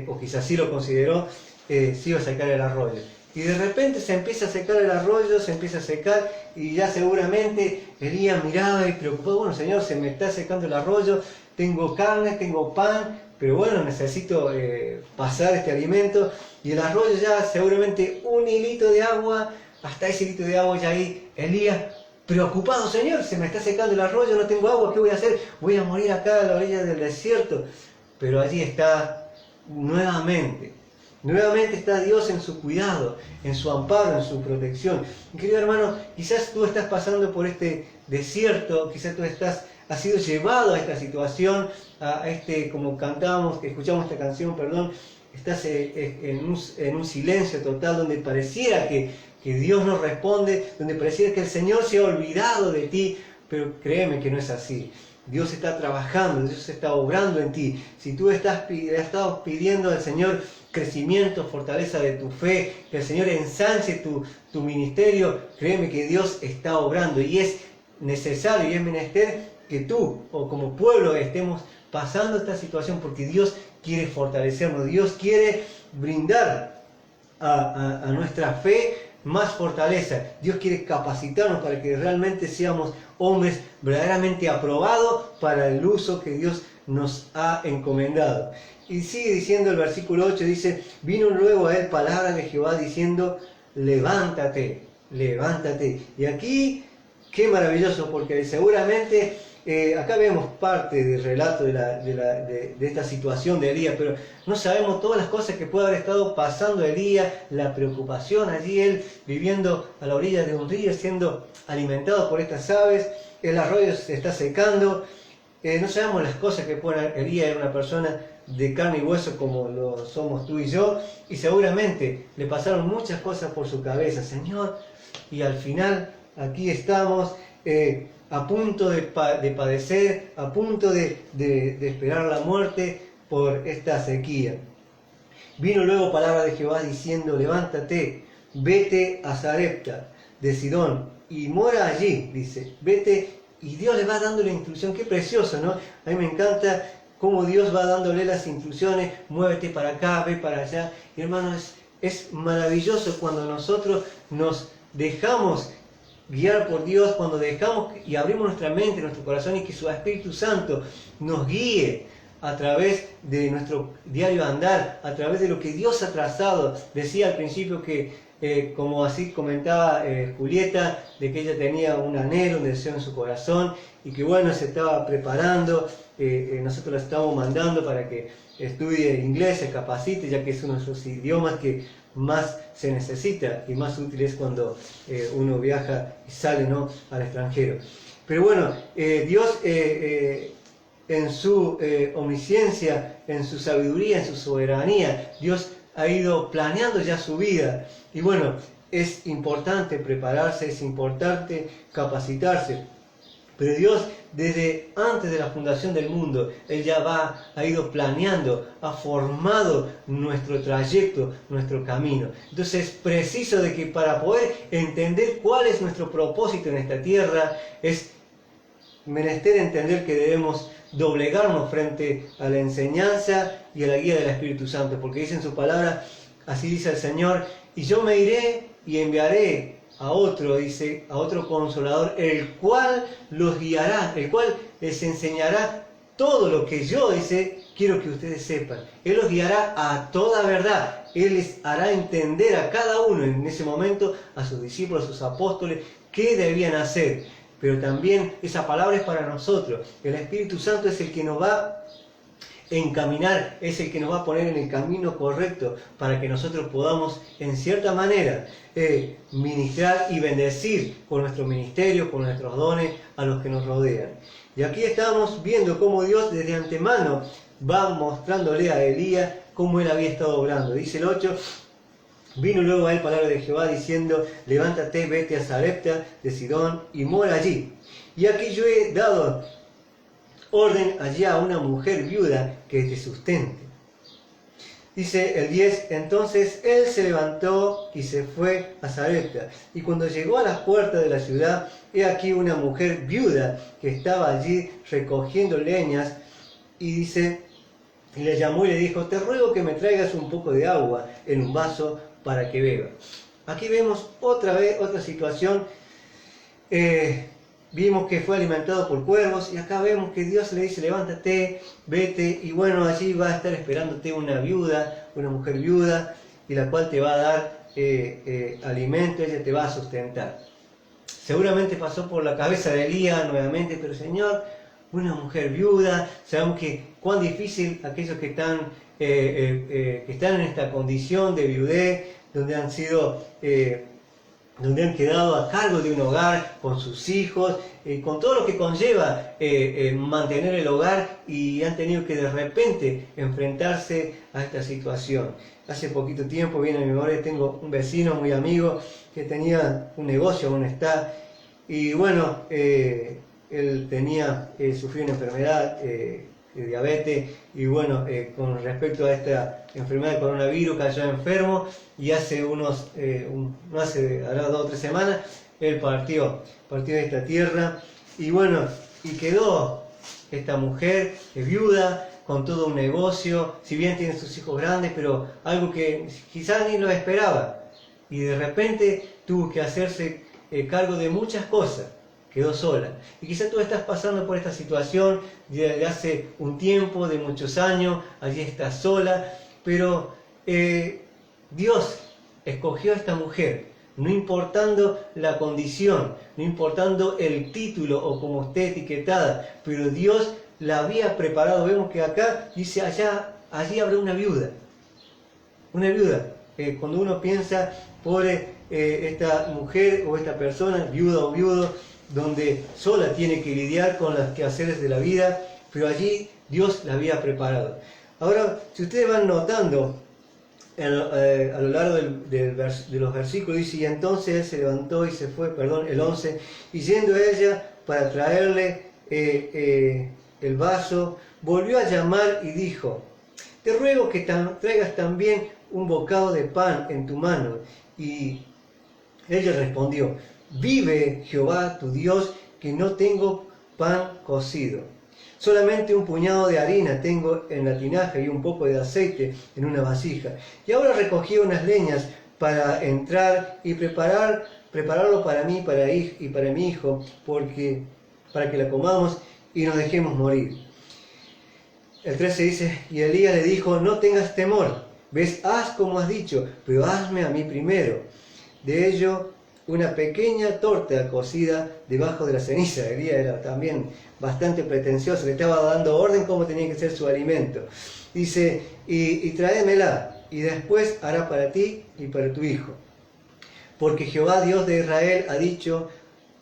o quizás sí lo consideró, se iba a secar el arroyo. Y de repente se empieza a secar el arroyo, se empieza a secar, y ya seguramente Elías miraba y preocupado, bueno, Señor, se me está secando el arroyo, tengo carne, tengo pan, pero bueno, necesito pasar este alimento, y el arroyo ya seguramente un hilito de agua, hasta ese hilito de agua ya ahí, Elías preocupado, Señor, se me está secando el arroyo, no tengo agua, ¿qué voy a hacer? Voy a morir acá a la orilla del desierto. Pero allí está nuevamente está Dios en su cuidado, en su amparo, en su protección. Querido hermano, quizás tú estás pasando por este desierto, quizás tú has sido llevado a esta situación, como cantábamos, que escuchamos esta canción, perdón, estás en un silencio total donde pareciera que Dios no responde, donde pareciera que el Señor se ha olvidado de ti, pero créeme que no es así. Dios está trabajando, Dios está obrando en ti. Si tú has estado pidiendo al Señor crecimiento, fortaleza de tu fe, que el Señor ensanche tu ministerio, créeme que Dios está obrando y es necesario y es menester que tú o como pueblo estemos pasando esta situación porque Dios quiere fortalecernos, Dios quiere brindar a nuestra fe más fortaleza. Dios quiere capacitarnos para que realmente seamos hombres verdaderamente aprobados para el uso que Dios nos ha encomendado. Y sigue diciendo el versículo 8, dice, vino luego a él palabra de Jehová diciendo, levántate, levántate. Y aquí, qué maravilloso, porque seguramente acá vemos parte del relato de esta situación de Elías, pero no sabemos todas las cosas que puede haber estado pasando Elías, la preocupación allí, él viviendo a la orilla de un río, siendo alimentado por estas aves, el arroyo se está secando, no sabemos las cosas que puede haber. Elías era una persona de carne y hueso como lo somos tú y yo, y seguramente le pasaron muchas cosas por su cabeza, Señor, y al final aquí estamos, a punto de padecer, a punto de esperar la muerte por esta sequía. Vino luego palabra de Jehová diciendo, levántate, vete a Sarepta de Sidón y mora allí, dice, vete, y Dios le va dando la instrucción. Qué precioso, ¿no? A mí me encanta cómo Dios va dándole las instrucciones, muévete para acá, ve para allá. Y hermanos, es maravilloso cuando nosotros nos dejamos guiar por Dios cuando dejamos y abrimos nuestra mente, nuestro corazón y que su Espíritu Santo nos guíe a través de nuestro diario andar, a través de lo que Dios ha trazado. Decía al principio que, como así comentaba Julieta, de que ella tenía un anhelo, un deseo en su corazón y que bueno, se estaba preparando. Nosotros la estamos mandando para que estudie inglés, se capacite, ya que es uno de esos idiomas que más se necesita y más útil es cuando uno viaja y sale, ¿no?, al extranjero. Pero bueno, Dios en su omnisciencia, en su sabiduría, en su soberanía, Dios ha ido planeando ya su vida. Y bueno, es importante prepararse, es importante capacitarse. Pero Dios, desde antes de la fundación del mundo, Él ya ha ido planeando, ha formado nuestro trayecto, nuestro camino. Entonces es preciso de que para poder entender cuál es nuestro propósito en esta tierra, es menester entender que debemos doblegarnos frente a la enseñanza y a la guía del Espíritu Santo, porque dice en su palabra, así dice el Señor, y yo me iré y enviaré a otro, dice, a otro consolador, el cual los guiará, el cual les enseñará todo lo que yo, dice, quiero que ustedes sepan. Él los guiará a toda verdad. Él les hará entender a cada uno en ese momento, a sus discípulos, a sus apóstoles, qué debían hacer. Pero también esa palabra es para nosotros. El Espíritu Santo es el que nos va a encaminar, es el que nos va a poner en el camino correcto para que nosotros podamos, en cierta manera, ministrar y bendecir con nuestro ministerio, con nuestros dones a los que nos rodean. Y aquí estamos viendo cómo Dios desde antemano va mostrándole a Elías cómo él había estado obrando. Dice el 8, vino luego a él palabra de Jehová diciendo, levántate, vete a Sarepta de Sidón y mora allí. Y aquí yo he dado orden allí a una mujer viuda que te sustente. Dice el 10, entonces él se levantó y se fue a Sarepta. Y cuando llegó a las puertas de la ciudad, he aquí una mujer viuda que estaba allí recogiendo leñas. Y dice, y le llamó y le dijo, te ruego que me traigas un poco de agua en un vaso para que beba. Aquí vemos otra vez, otra situación. Vimos que fue alimentado por cuervos y acá vemos que Dios le dice, levántate, vete, y bueno, allí va a estar esperándote una viuda, una mujer viuda, y la cual te va a dar alimento, ella te va a sustentar. Seguramente pasó por la cabeza de Elías nuevamente, pero Señor, una mujer viuda, sabemos que cuán difícil aquellos que están en esta condición de viudez, donde han sido... donde han quedado a cargo de un hogar con sus hijos, con todo lo que conlleva mantener el hogar, y han tenido que de repente enfrentarse a esta situación. Hace poquito tiempo, viene a mi memoria, tengo un vecino muy amigo que tenía un negocio, aún está, y bueno, él sufrió una enfermedad, de diabetes, y bueno, con respecto a esta enfermedad de coronavirus cayó enfermo, y hace hará 2 o 3 semanas, él partió de esta tierra, y bueno, y quedó esta mujer viuda, con todo un negocio, si bien tiene sus hijos grandes, pero algo que quizás ni lo esperaba, y de repente tuvo que hacerse cargo de muchas cosas. Quedó sola. Y quizás tú estás pasando por esta situación de hace un tiempo, de muchos años, allí estás sola, pero Dios escogió a esta mujer, no importando la condición, no importando el título o como esté etiquetada, pero Dios la había preparado. Vemos que acá dice, allí habrá una viuda. Una viuda. Cuando uno piensa por esta mujer o esta persona, viuda o viudo, donde sola tiene que lidiar con los quehaceres de la vida, pero allí Dios la había preparado. Ahora, si ustedes van notando a lo largo de los versículos, dice, y entonces él se levantó y se fue, el 11, y yendo a ella para traerle el vaso, volvió a llamar y dijo, te ruego que traigas también un bocado de pan en tu mano. Y ella respondió, vive Jehová tu Dios, que no tengo pan cocido. Solamente un puñado de harina tengo en la tinaja y un poco de aceite en una vasija. Y ahora recogí unas leñas para entrar y prepararlo para mí y para mi hijo, para que la comamos y nos dejemos morir. El 13 dice, y Elías le dijo, no tengas temor, ves, haz como has dicho, pero hazme a mí primero. De ello, una pequeña torta cocida debajo de la ceniza. Elías era también bastante pretencioso, le estaba dando orden cómo tenía que ser su alimento. Dice, y tráemela, y después hará para ti y para tu hijo. Porque Jehová Dios de Israel ha dicho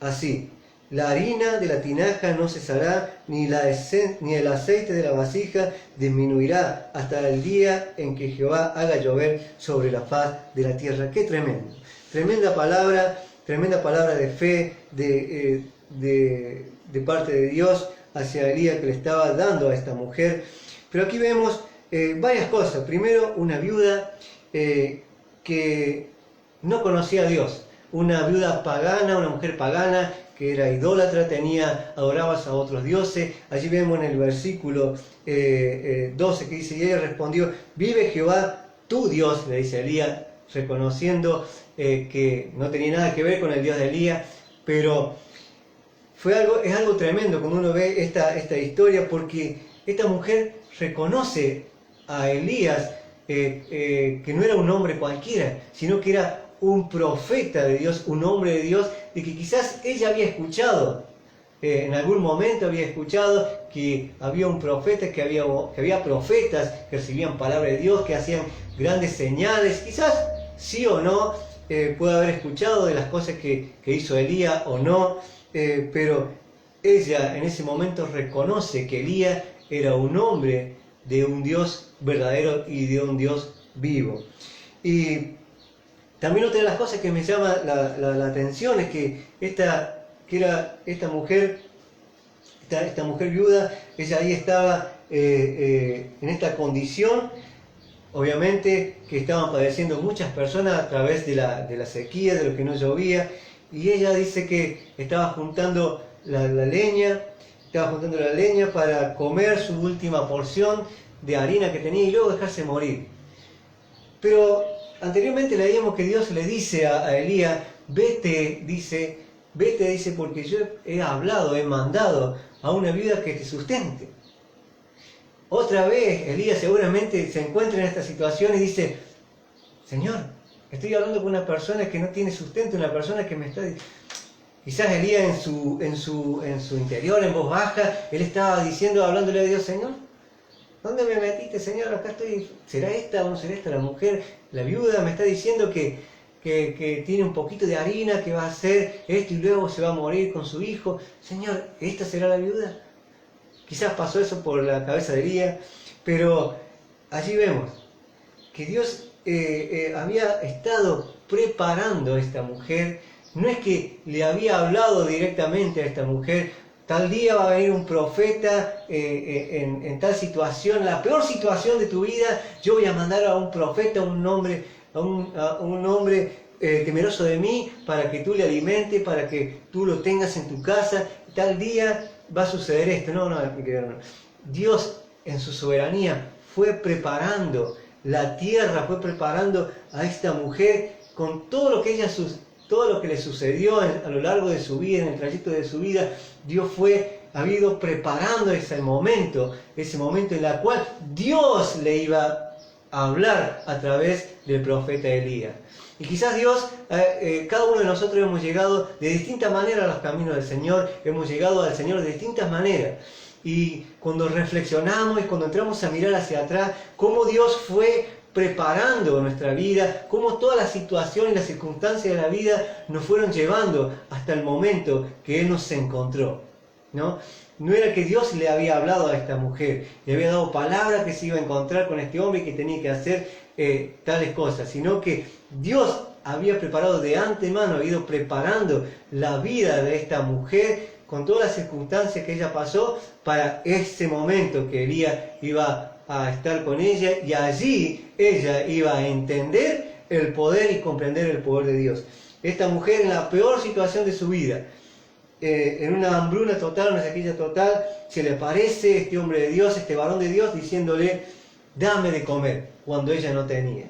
así, la harina de la tinaja no cesará, ni el aceite de la vasija disminuirá hasta el día en que Jehová haga llover sobre la faz de la tierra. ¡Qué tremendo! Tremenda palabra de fe de parte de Dios hacia Elías que le estaba dando a esta mujer. Pero aquí vemos varias cosas. Primero, una viuda que no conocía a Dios. Una viuda pagana, una mujer pagana que era idólatra, adoraba a otros dioses. Allí vemos en el versículo 12 que dice, y ella respondió, vive Jehová tu Dios, le dice Elías, reconociendo que no tenía nada que ver con el Dios de Elías, pero es algo tremendo cuando uno ve esta historia, porque esta mujer reconoce a Elías que no era un hombre cualquiera, sino que era un profeta de Dios, un hombre de Dios, de que quizás ella había escuchado, en algún momento había escuchado que había un profeta, que había profetas que recibían palabra de Dios, que hacían grandes señales, quizás sí o no, puede haber escuchado de las cosas que hizo Elías o no, pero ella en ese momento reconoce que Elías era un hombre de un Dios verdadero y de un Dios vivo. Y también otra de las cosas que me llama la atención es que esta mujer viuda, ella ahí estaba en esta condición, obviamente que estaban padeciendo muchas personas a través de la sequía, de lo que no llovía, y ella dice que estaba juntando la leña para comer su última porción de harina que tenía y luego dejarse morir. Pero anteriormente leíamos que Dios le dice a Elías, vete, dice, porque yo he mandado a una viuda que te sustente. Otra vez Elías seguramente se encuentra en esta situación y dice, Señor, estoy hablando con una persona que no tiene sustento, una persona que me está... Quizás Elías en su interior, en voz baja, él estaba hablándole a Dios, Señor, ¿dónde me metiste, Señor? Acá estoy, ¿será esta o no será esta la mujer? La viuda me está diciendo que tiene un poquito de harina, que va a hacer esto y luego se va a morir con su hijo. Señor, ¿esta será la viuda? Quizás pasó eso por la cabeza de Elías, pero allí vemos que Dios había estado preparando a esta mujer. No es que le había hablado directamente a esta mujer, tal día va a venir un profeta en tal situación, la peor situación de tu vida, yo voy a mandar a un profeta, a un hombre temeroso de mí, para que tú le alimentes, para que tú lo tengas en tu casa, tal día va a suceder esto. No. Dios en su soberanía fue preparando la tierra, fue preparando a esta mujer con todo lo que le sucedió a lo largo de su vida, en el trayecto de su vida. Dios ha ido preparando ese momento en el cual Dios le iba a hablar a través del profeta Elías. Y quizás Dios, cada uno de nosotros hemos llegado de distintas maneras a los caminos del Señor, hemos llegado al Señor de distintas maneras. Y cuando reflexionamos y cuando entramos a mirar hacia atrás, cómo Dios fue preparando nuestra vida, cómo todas las situaciones y las circunstancias de la vida nos fueron llevando hasta el momento que Él nos encontró, ¿no? No era que Dios le había hablado a esta mujer, le había dado palabra que se iba a encontrar con este hombre y que tenía que hacer tales cosas, sino que Dios había preparado de antemano, había ido preparando la vida de esta mujer con todas las circunstancias que ella pasó para ese momento que Elías iba a estar con ella, y allí ella iba a entender el poder y comprender el poder de Dios. Esta mujer en la peor situación de su vida, en una hambruna total, una sequía total, se le aparece este hombre de Dios, este varón de Dios, diciéndole, dame de comer, cuando ella no tenía.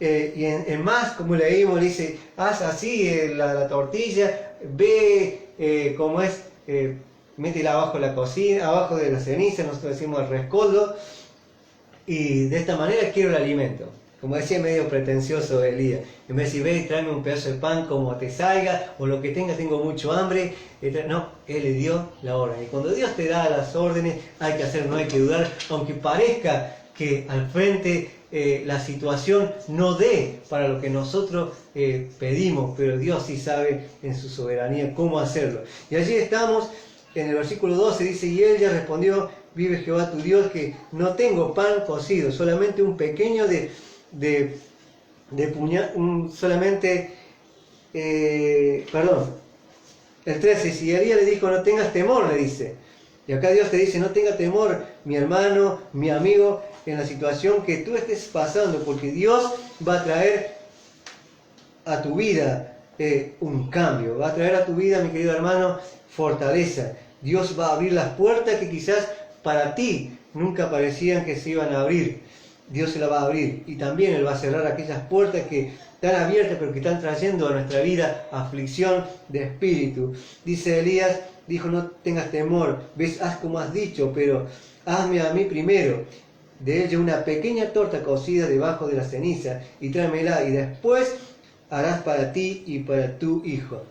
y en más, como leímos, le dice, haz así la tortilla, ve cómo es, métela abajo de la cocina, abajo de la ceniza, nosotros decimos el rescoldo, y de esta manera quiero el alimento. Como decía, medio pretencioso Elías. En vez de decir, ve y tráeme un pedazo de pan como te salga, o lo que tenga, tengo mucho hambre. No, él le dio la orden. Y cuando Dios te da las órdenes, hay que hacer, no hay que dudar, aunque parezca que al frente la situación no dé para lo que nosotros pedimos, pero Dios sí sabe en su soberanía cómo hacerlo. Y allí estamos, en el versículo 12 dice, y ella respondió, vive Jehová tu Dios, que no tengo pan cocido, solamente un pequeño el 13, si Elías le dijo, no tengas temor, le dice. Y acá Dios te dice, no tenga temor, mi hermano, mi amigo, en la situación que tú estés pasando, porque Dios va a traer a tu vida un cambio, va a traer a tu vida, mi querido hermano, fortaleza. Dios va a abrir las puertas que quizás para ti nunca parecían que se iban a abrir. Dios se la va a abrir, y también Él va a cerrar aquellas puertas que están abiertas pero que están trayendo a nuestra vida aflicción de espíritu. Dice Elías, dijo, no tengas temor, ves, haz como has dicho, pero hazme a mí primero de ella una pequeña torta cocida debajo de la ceniza y tráemela, y después harás para ti y para tu hijo.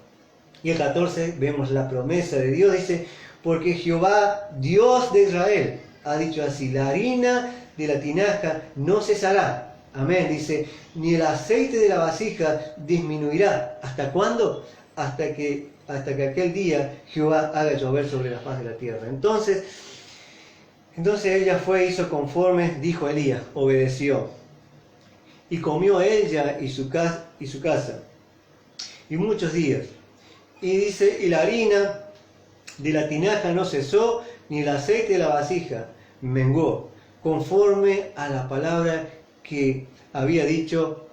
Y el 14 vemos la promesa de Dios, dice, porque Jehová, Dios de Israel, ha dicho así, la harina de la tinaja no cesará. Amén, dice, ni el aceite de la vasija disminuirá. ¿Hasta cuándo? Hasta que aquel día Jehová haga llover sobre la faz de la tierra. Entonces ella fue, hizo conforme dijo Elías, obedeció. Y comió ella y su casa. Y muchos días. Y dice, y la harina de la tinaja no cesó, ni el aceite de la vasija menguó, conforme a la palabra que había dicho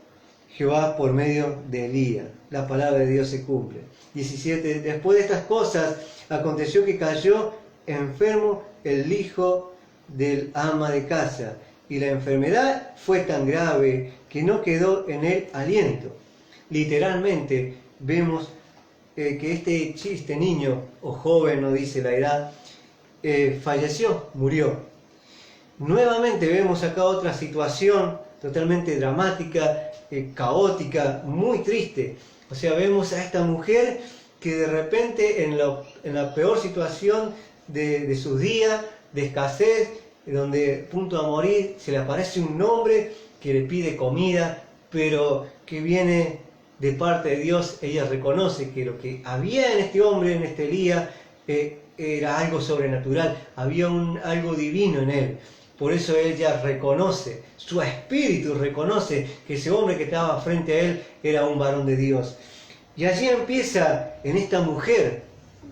Jehová por medio de Elías. La palabra de Dios se cumple. 17. Después de estas cosas, aconteció que cayó enfermo el hijo del ama de casa, y la enfermedad fue tan grave que no quedó en él aliento. Literalmente vemos que este niño, o joven, no dice la edad, falleció, murió. Nuevamente vemos acá otra situación totalmente dramática, caótica, muy triste. O sea, vemos a esta mujer que de repente en la peor situación de sus días, de escasez, donde punto a morir, se le aparece un hombre que le pide comida, pero que viene de parte de Dios. Ella reconoce que lo que había en este hombre, en este Elías, era algo sobrenatural, había algo divino en él. Por eso ella reconoce, su espíritu reconoce que ese hombre que estaba frente a él era un varón de Dios. Y allí empieza en esta mujer,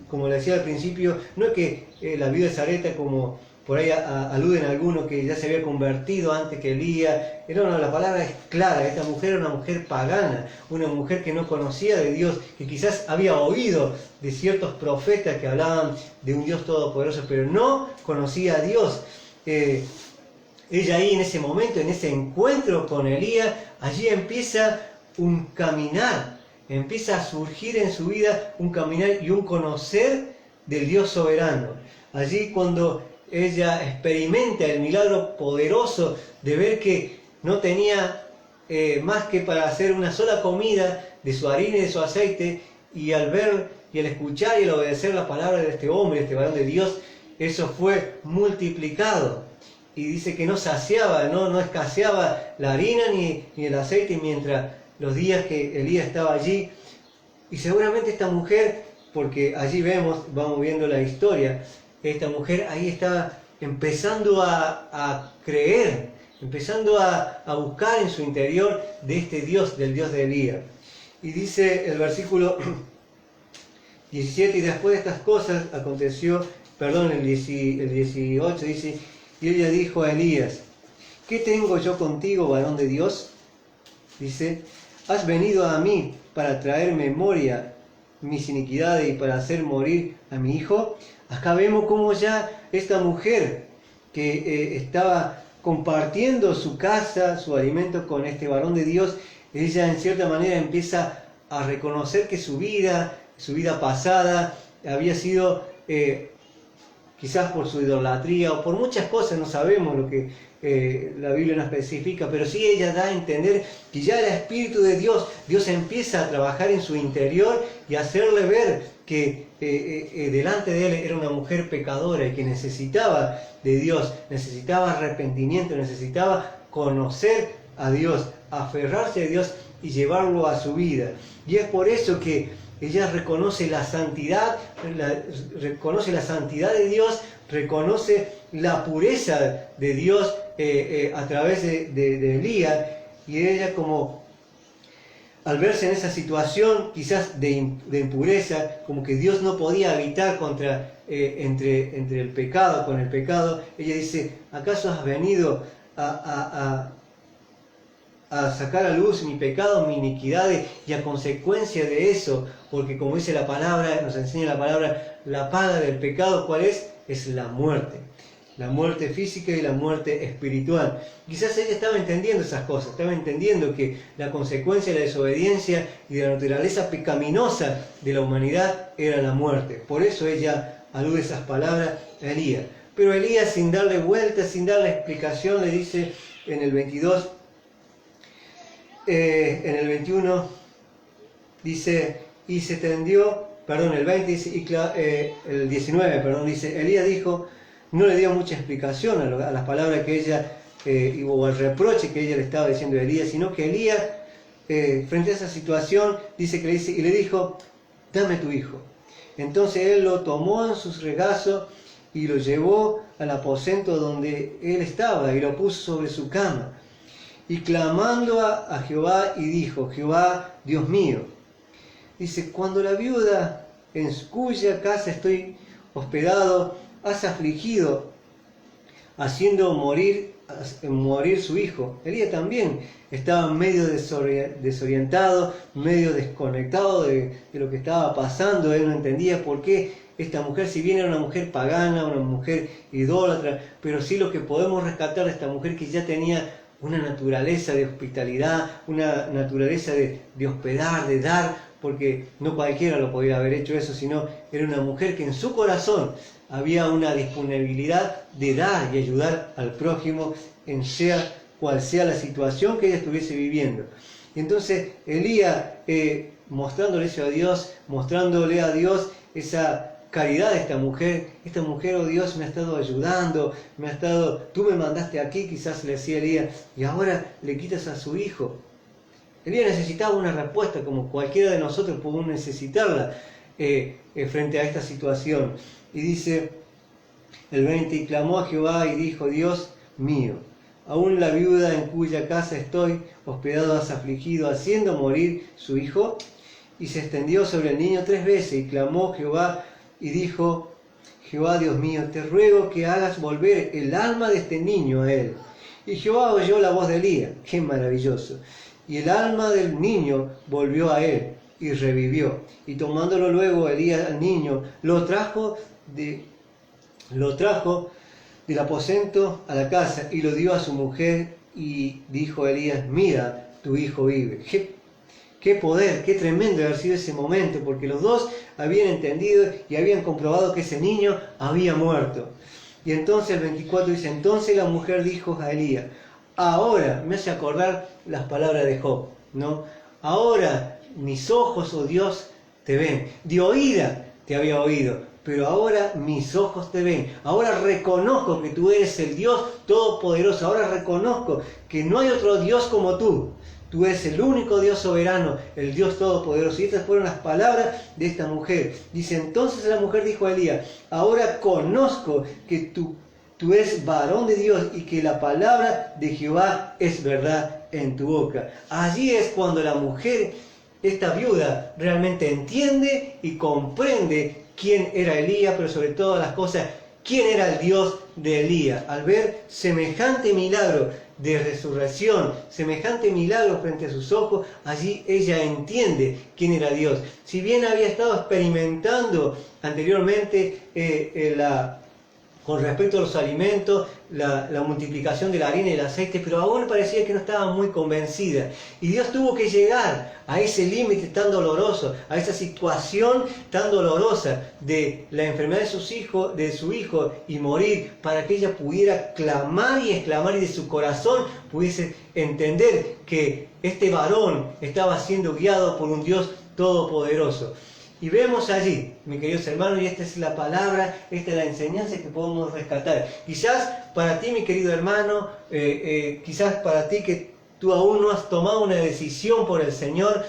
como le decía al principio, no es que la viuda de Sarepta, como por ahí aluden a algunos, que ya se había convertido antes que Elías. No, la palabra es clara, esta mujer era una mujer pagana, una mujer que no conocía de Dios, que quizás había oído de ciertos profetas que hablaban de un Dios todopoderoso, pero no conocía a Dios. Ella ahí en ese momento, en ese encuentro con Elías, allí empieza un caminar, empieza a surgir en su vida un caminar y un conocer del Dios soberano. Allí cuando ella experimenta el milagro poderoso de ver que no tenía más que para hacer una sola comida de su harina y de su aceite, y al ver y al escuchar y al obedecer la palabra de este hombre, este varón de Dios, eso fue multiplicado. Y dice que no saciaba, no escaseaba la harina ni el aceite mientras los días que Elías estaba allí. Y seguramente esta mujer, porque allí vamos viendo la historia, esta mujer ahí estaba empezando a creer, empezando a buscar en su interior de este Dios, del Dios de Elías. Y dice el versículo 17, y después de estas cosas aconteció, el 18 dice, y ella dijo a Elías, ¿qué tengo yo contigo, varón de Dios? Dice, ¿has venido a mí para traer memoria mis iniquidades y para hacer morir a mi hijo? Acá vemos cómo ya esta mujer que estaba compartiendo su casa, su alimento con este varón de Dios, ella en cierta manera empieza a reconocer que su vida pasada había sido, quizás por su idolatría o por muchas cosas, no sabemos lo que la Biblia no especifica, pero sí ella da a entender que ya el Espíritu de Dios empieza a trabajar en su interior y hacerle ver que delante de él era una mujer pecadora y que necesitaba de Dios, necesitaba arrepentimiento, necesitaba conocer a Dios, aferrarse a Dios y llevarlo a su vida. Y es por eso que ella reconoce la santidad, reconoce la santidad de Dios, reconoce la pureza de Dios a través de Elías, y ella, como al verse en esa situación quizás de impureza, como que Dios no podía habitar entre el pecado, con el pecado, ella dice: ¿acaso has venido a sacar a luz mi pecado, mi iniquidad, y a consecuencia de eso? Porque como dice la palabra, nos enseña la palabra, la paga del pecado, ¿cuál es? Es la muerte física y la muerte espiritual. Quizás ella estaba entendiendo esas cosas, estaba entendiendo que la consecuencia de la desobediencia y de la naturaleza pecaminosa de la humanidad era la muerte. Por eso ella alude esas palabras a Elías. Pero Elías, sin darle vuelta, sin darle explicación, le dice en el 22, en el 21, dice, y se tendió, perdón, el 20 dice, el 19, perdón, dice, Elías dijo, no le dio mucha explicación a las palabras que ella, o al reproche que ella le estaba diciendo a Elías, sino que Elías, frente a esa situación, dice que y le dijo, dame tu hijo. Entonces él lo tomó en sus regazos y lo llevó al aposento donde él estaba y lo puso sobre su cama. Y clamando a Jehová, y dijo, Jehová, Dios mío. Dice, cuando la viuda en cuya casa estoy hospedado, has afligido, haciendo morir su hijo. Elías también estaba medio desorientado, medio desconectado de lo que estaba pasando. Él no entendía por qué esta mujer, si bien era una mujer pagana, una mujer idólatra, pero sí lo que podemos rescatar de esta mujer, que ya tenía una naturaleza de hospitalidad, una naturaleza de hospedar, de dar, porque no cualquiera lo podía haber hecho eso, sino era una mujer que en su corazón había una disponibilidad de dar y ayudar al prójimo, en sea cual sea la situación que ella estuviese viviendo. Y entonces Elías, mostrándole eso a Dios, mostrándole a Dios esa caridad de esta mujer, oh Dios, me ha estado ayudando, tú me mandaste aquí, quizás le decía Elías, y ahora le quitas a su hijo. Elías necesitaba una respuesta, como cualquiera de nosotros podemos necesitarla frente a esta situación. Y dice el 20, y clamó a Jehová y dijo, Dios mío, aún la viuda en cuya casa estoy hospedado has afligido, haciendo morir su hijo. Y se extendió sobre el niño 3 veces, y clamó Jehová y dijo, Jehová Dios mío, te ruego que hagas volver el alma de este niño a él. Y Jehová oyó la voz de Elías, qué maravilloso. Y el alma del niño volvió a él y revivió. Y tomándolo luego Elías al niño, lo trajo del aposento a la casa y lo dio a su mujer. Y dijo Elías, mira, tu hijo vive. Qué poder, qué tremendo haber sido ese momento, porque los dos habían entendido y habían comprobado que ese niño había muerto. Y entonces el 24 dice, entonces la mujer dijo a Elías, ahora, me hace acordar las palabras de Job, ¿no? Ahora mis ojos, oh Dios, te ven. De oída te había oído, pero ahora mis ojos te ven. Ahora reconozco que tú eres el Dios Todopoderoso. Ahora reconozco que no hay otro Dios como tú. Tú eres el único Dios soberano, el Dios Todopoderoso. Y estas fueron las palabras de esta mujer. Dice, entonces la mujer dijo a Elías, ahora conozco que tú eres varón de Dios y que la palabra de Jehová es verdad en tu boca. Allí es cuando la mujer, esta viuda, realmente entiende y comprende quién era Elías, pero sobre todas las cosas, quién era el Dios de Elías. Al ver semejante milagro de resurrección, semejante milagro frente a sus ojos, allí ella entiende quién era Dios. Si bien había estado experimentando anteriormente con respecto a los alimentos, la multiplicación de la harina y el aceite, pero aún parecía que no estaba muy convencida. Y Dios tuvo que llegar a ese límite tan doloroso, a esa situación tan dolorosa de la enfermedad de su hijo y morir, para que ella pudiera clamar y exclamar y de su corazón pudiese entender que este varón estaba siendo guiado por un Dios todopoderoso. Y vemos allí, mis queridos hermanos, y esta es la palabra, esta es la enseñanza que podemos rescatar. Quizás para ti, mi querido hermano, quizás para ti que tú aún no has tomado una decisión por el Señor,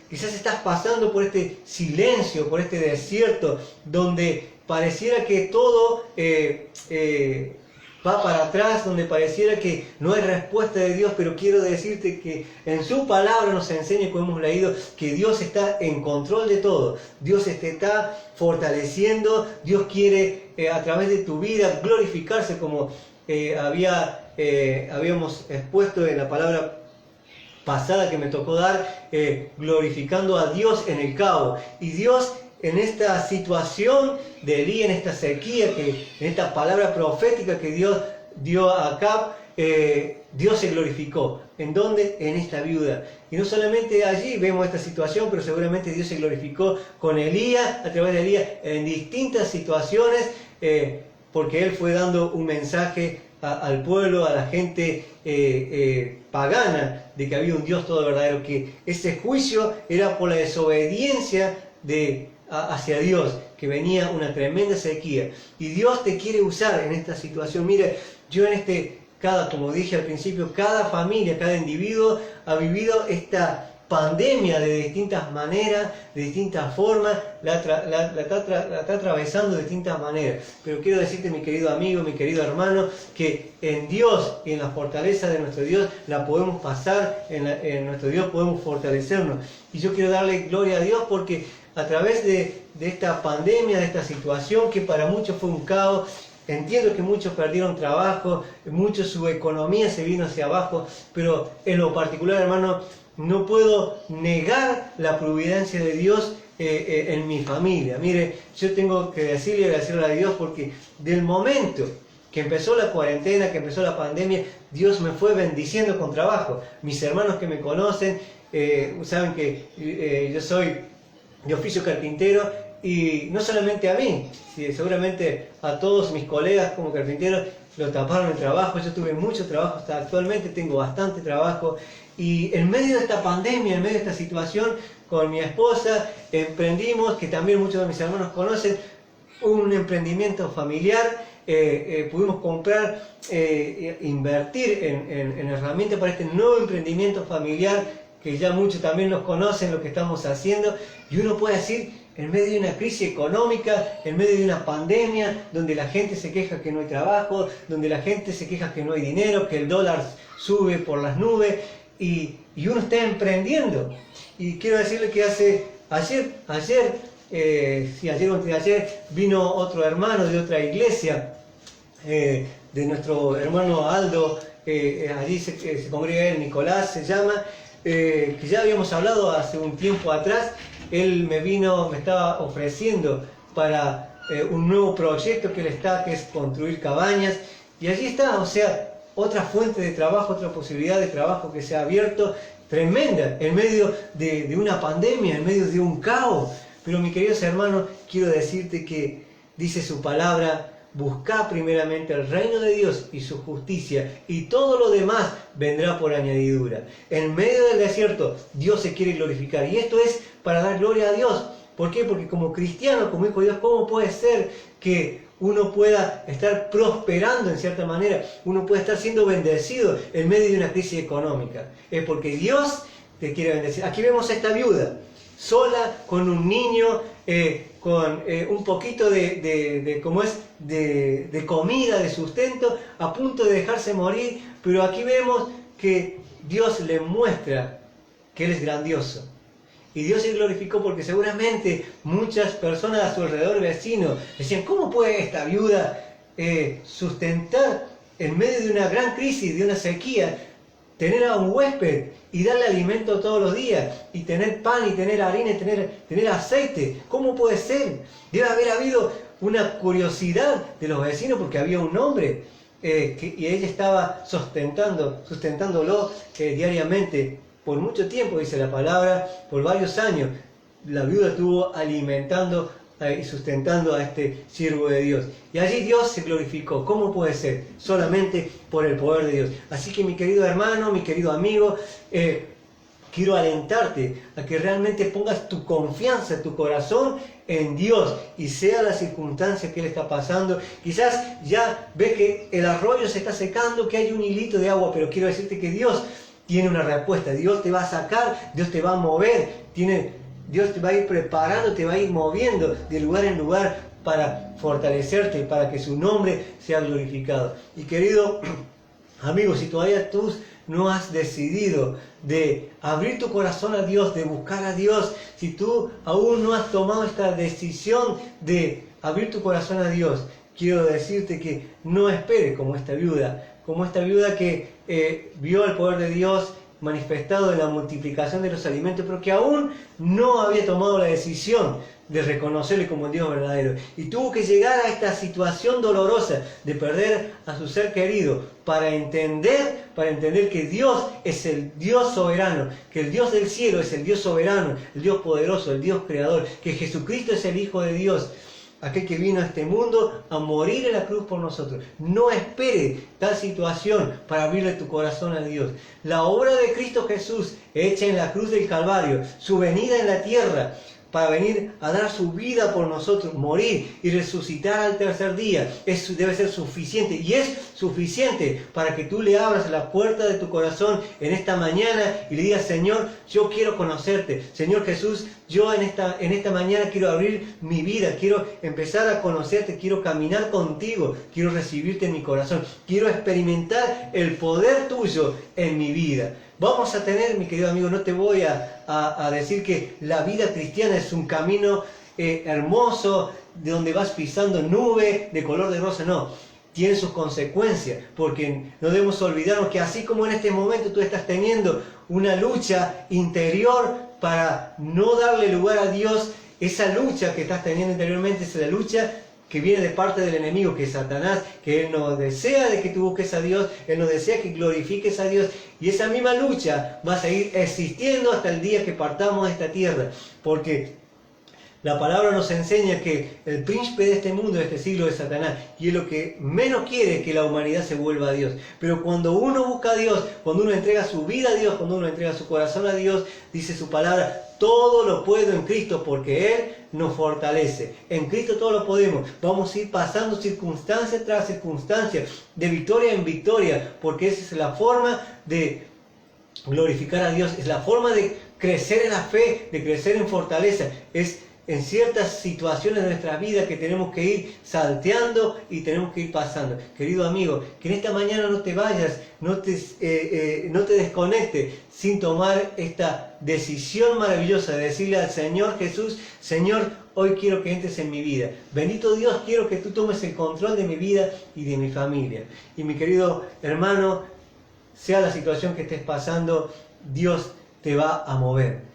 quizás estás pasando por este silencio, por este desierto, donde pareciera que todo va para atrás, donde pareciera que no hay respuesta de Dios, pero quiero decirte que en su palabra nos enseña, como hemos leído, que Dios está en control de todo. Dios te está fortaleciendo, Dios quiere a través de tu vida glorificarse, como habíamos expuesto en la palabra pasada que me tocó dar, glorificando a Dios en el caos. Y Dios, en esta situación de Elías, en esta sequía, en esta palabra profética que Dios dio a Acab, Dios se glorificó. ¿En dónde? En esta viuda. Y no solamente allí vemos esta situación, pero seguramente Dios se glorificó con Elías, a través de Elías, en distintas situaciones, porque él fue dando un mensaje al pueblo, a la gente pagana, de que había un Dios todo verdadero, que ese juicio era por la desobediencia hacia Dios, que venía una tremenda sequía. Y Dios te quiere usar en esta situación. Mire, yo como dije al principio, cada familia, cada individuo ha vivido esta pandemia de distintas maneras, de distintas formas, la está atravesando de distintas maneras. Pero quiero decirte, mi querido amigo, mi querido hermano, que en Dios y en la fortaleza de nuestro Dios la podemos pasar, en nuestro Dios podemos fortalecernos. Y yo quiero darle gloria a Dios porque a través de esta pandemia, de esta situación que para muchos fue un caos, entiendo que muchos perdieron trabajo, muchos su economía se vino hacia abajo, pero en lo particular, hermano, no puedo negar la providencia de Dios en mi familia. Mire, yo tengo que decirle y agradecerle a Dios porque del momento que empezó la cuarentena, que empezó la pandemia, Dios me fue bendiciendo con trabajo. Mis hermanos que me conocen saben que yo soy de oficio carpintero, y no solamente a mí, seguramente a todos mis colegas como carpinteros lo taparon el trabajo. Yo tuve mucho trabajo, hasta actualmente tengo bastante trabajo, y en medio de esta pandemia, en medio de esta situación, con mi esposa emprendimos, que también muchos de mis hermanos conocen, un emprendimiento familiar. Pudimos comprar, invertir en herramientas para este nuevo emprendimiento familiar, que ya muchos también nos conocen lo que estamos haciendo. Y uno puede decir, en medio de una crisis económica, en medio de una pandemia, donde la gente se queja que no hay trabajo, donde la gente se queja que no hay dinero, que el dólar sube por las nubes, y uno está emprendiendo. Y quiero decirle que ayer o anteayer, vino otro hermano de otra iglesia, de nuestro hermano Aldo, allí se congrega él, Nicolás se llama, que ya habíamos hablado hace un tiempo atrás. Él me estaba ofreciendo para un nuevo proyecto que él que es construir cabañas, y allí está, o sea, otra fuente de trabajo, otra posibilidad de trabajo que se ha abierto, tremenda, en medio de una pandemia, en medio de un caos. Pero mis queridos hermanos, quiero decirte que dice su palabra: buscad primeramente el reino de Dios y su justicia, y todo lo demás vendrá por añadidura. En medio del desierto, Dios se quiere glorificar, y esto es para dar gloria a Dios. ¿Por qué? Porque como cristiano, como hijo de Dios, ¿cómo puede ser que uno pueda estar prosperando en cierta manera? Uno puede estar siendo bendecido en medio de una crisis económica. Es porque Dios te quiere bendecir. Aquí vemos a esta viuda, sola, con un niño, con un poquito de comida, de sustento, a punto de dejarse morir. Pero aquí vemos que Dios le muestra que Él es grandioso. Y Dios se glorificó porque seguramente muchas personas a su alrededor, vecinos, decían: ¿cómo puede esta viuda sustentar en medio de una gran crisis, de una sequía, tener a un huésped y darle alimento todos los días, y tener pan, y tener harina, y tener aceite? ¿Cómo puede ser? Debe haber habido una curiosidad de los vecinos porque había un hombre y ella estaba sustentándolo diariamente por mucho tiempo, dice la palabra, por varios años. La viuda estuvo alimentando y sustentando a este siervo de Dios. Y allí Dios se glorificó. ¿Cómo puede ser? Solamente por el poder de Dios. Así que mi querido hermano, mi querido amigo, quiero alentarte a que realmente pongas tu confianza, tu corazón en Dios, y sea la circunstancia que Él está pasando. Quizás ya ves que el arroyo se está secando, que hay un hilito de agua, pero quiero decirte que Dios tiene una respuesta. Dios te va a sacar, Dios te va a mover, Dios te va a ir preparando, te va a ir moviendo de lugar en lugar para fortalecerte, para que su nombre sea glorificado. Y querido amigo, si todavía tú no has decidido de abrir tu corazón a Dios, de buscar a Dios, si tú aún no has tomado esta decisión de abrir tu corazón a Dios, quiero decirte que no esperes como esta viuda que vio el poder de Dios manifestado en la multiplicación de los alimentos, pero que aún no había tomado la decisión de reconocerle como el Dios verdadero. Y tuvo que llegar a esta situación dolorosa de perder a su ser querido para entender que Dios es el Dios soberano, que el Dios del cielo es el Dios soberano, el Dios poderoso, el Dios creador, que Jesucristo es el Hijo de Dios, aquel que vino a este mundo a morir en la cruz por nosotros. No espere tal situación para abrirle tu corazón a Dios. La obra de Cristo Jesús hecha en la cruz del Calvario, su venida en la tierra para venir a dar su vida por nosotros, morir y resucitar al tercer día, debe ser suficiente, y es suficiente para que tú le abras la puerta de tu corazón en esta mañana y le digas: Señor, yo quiero conocerte. Señor Jesús, yo en esta mañana quiero abrir mi vida, quiero empezar a conocerte, quiero caminar contigo, quiero recibirte en mi corazón, quiero experimentar el poder tuyo en mi vida. Vamos a tener, mi querido amigo, no te voy a decir que la vida cristiana es un camino hermoso, de donde vas pisando nube de color de rosa, no. Tiene sus consecuencias, porque no debemos olvidarnos que así como en este momento tú estás teniendo una lucha interior para no darle lugar a Dios, esa lucha que estás teniendo interiormente es la lucha que viene de parte del enemigo, que es Satanás, que él no desea de que tú busques a Dios, él no desea que glorifiques a Dios, y esa misma lucha va a seguir existiendo hasta el día que partamos de esta tierra, porque la palabra nos enseña que el príncipe de este mundo, de este siglo, es Satanás, y es lo que menos quiere, que la humanidad se vuelva a Dios. Pero cuando uno busca a Dios, cuando uno entrega su vida a Dios, cuando uno entrega su corazón a Dios, dice su palabra: todo lo puedo en Cristo, porque Él nos fortalece. En Cristo todo lo podemos. Vamos a ir pasando circunstancia tras circunstancia, de victoria en victoria, porque esa es la forma de glorificar a Dios, es la forma de crecer en la fe, de crecer en fortaleza. Es en ciertas situaciones de nuestra vida que tenemos que ir salteando y tenemos que ir pasando. Querido amigo, que en esta mañana no te vayas, no te desconectes sin tomar esta decisión maravillosa de decirle al Señor Jesús: Señor, hoy quiero que entres en mi vida. Bendito Dios, quiero que tú tomes el control de mi vida y de mi familia. Y mi querido hermano, sea la situación que estés pasando, Dios te va a mover.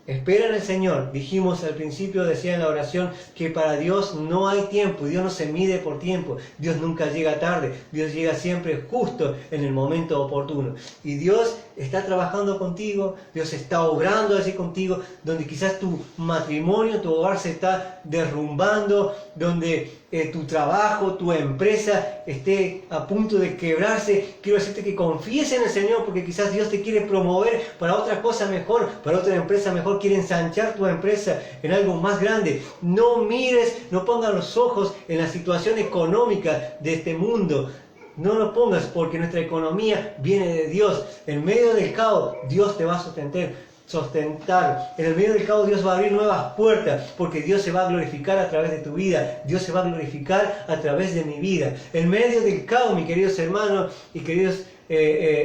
Espera en el Señor. Dijimos al principio, decía en la oración, que para Dios no hay tiempo. Dios no se mide por tiempo. Dios nunca llega tarde. Dios llega siempre justo en el momento oportuno. Y Dios está trabajando contigo. Dios está obrando allí contigo. Donde quizás tu matrimonio, tu hogar se está derrumbando. Donde tu trabajo, tu empresa esté a punto de quebrarse. Quiero decirte que confíes en el Señor, porque quizás Dios te quiere promover para otra cosa mejor, para otra empresa mejor. Quiere ensanchar tu empresa en algo más grande. No mires, no pongas los ojos en la situación económica de este mundo. No lo pongas, porque nuestra economía viene de Dios. En medio del caos, Dios te va a sostentar. En el medio del caos, Dios va a abrir nuevas puertas, porque Dios se va a glorificar a través de tu vida. Dios se va a glorificar a través de mi vida. En medio del caos, mis queridos hermanos y queridos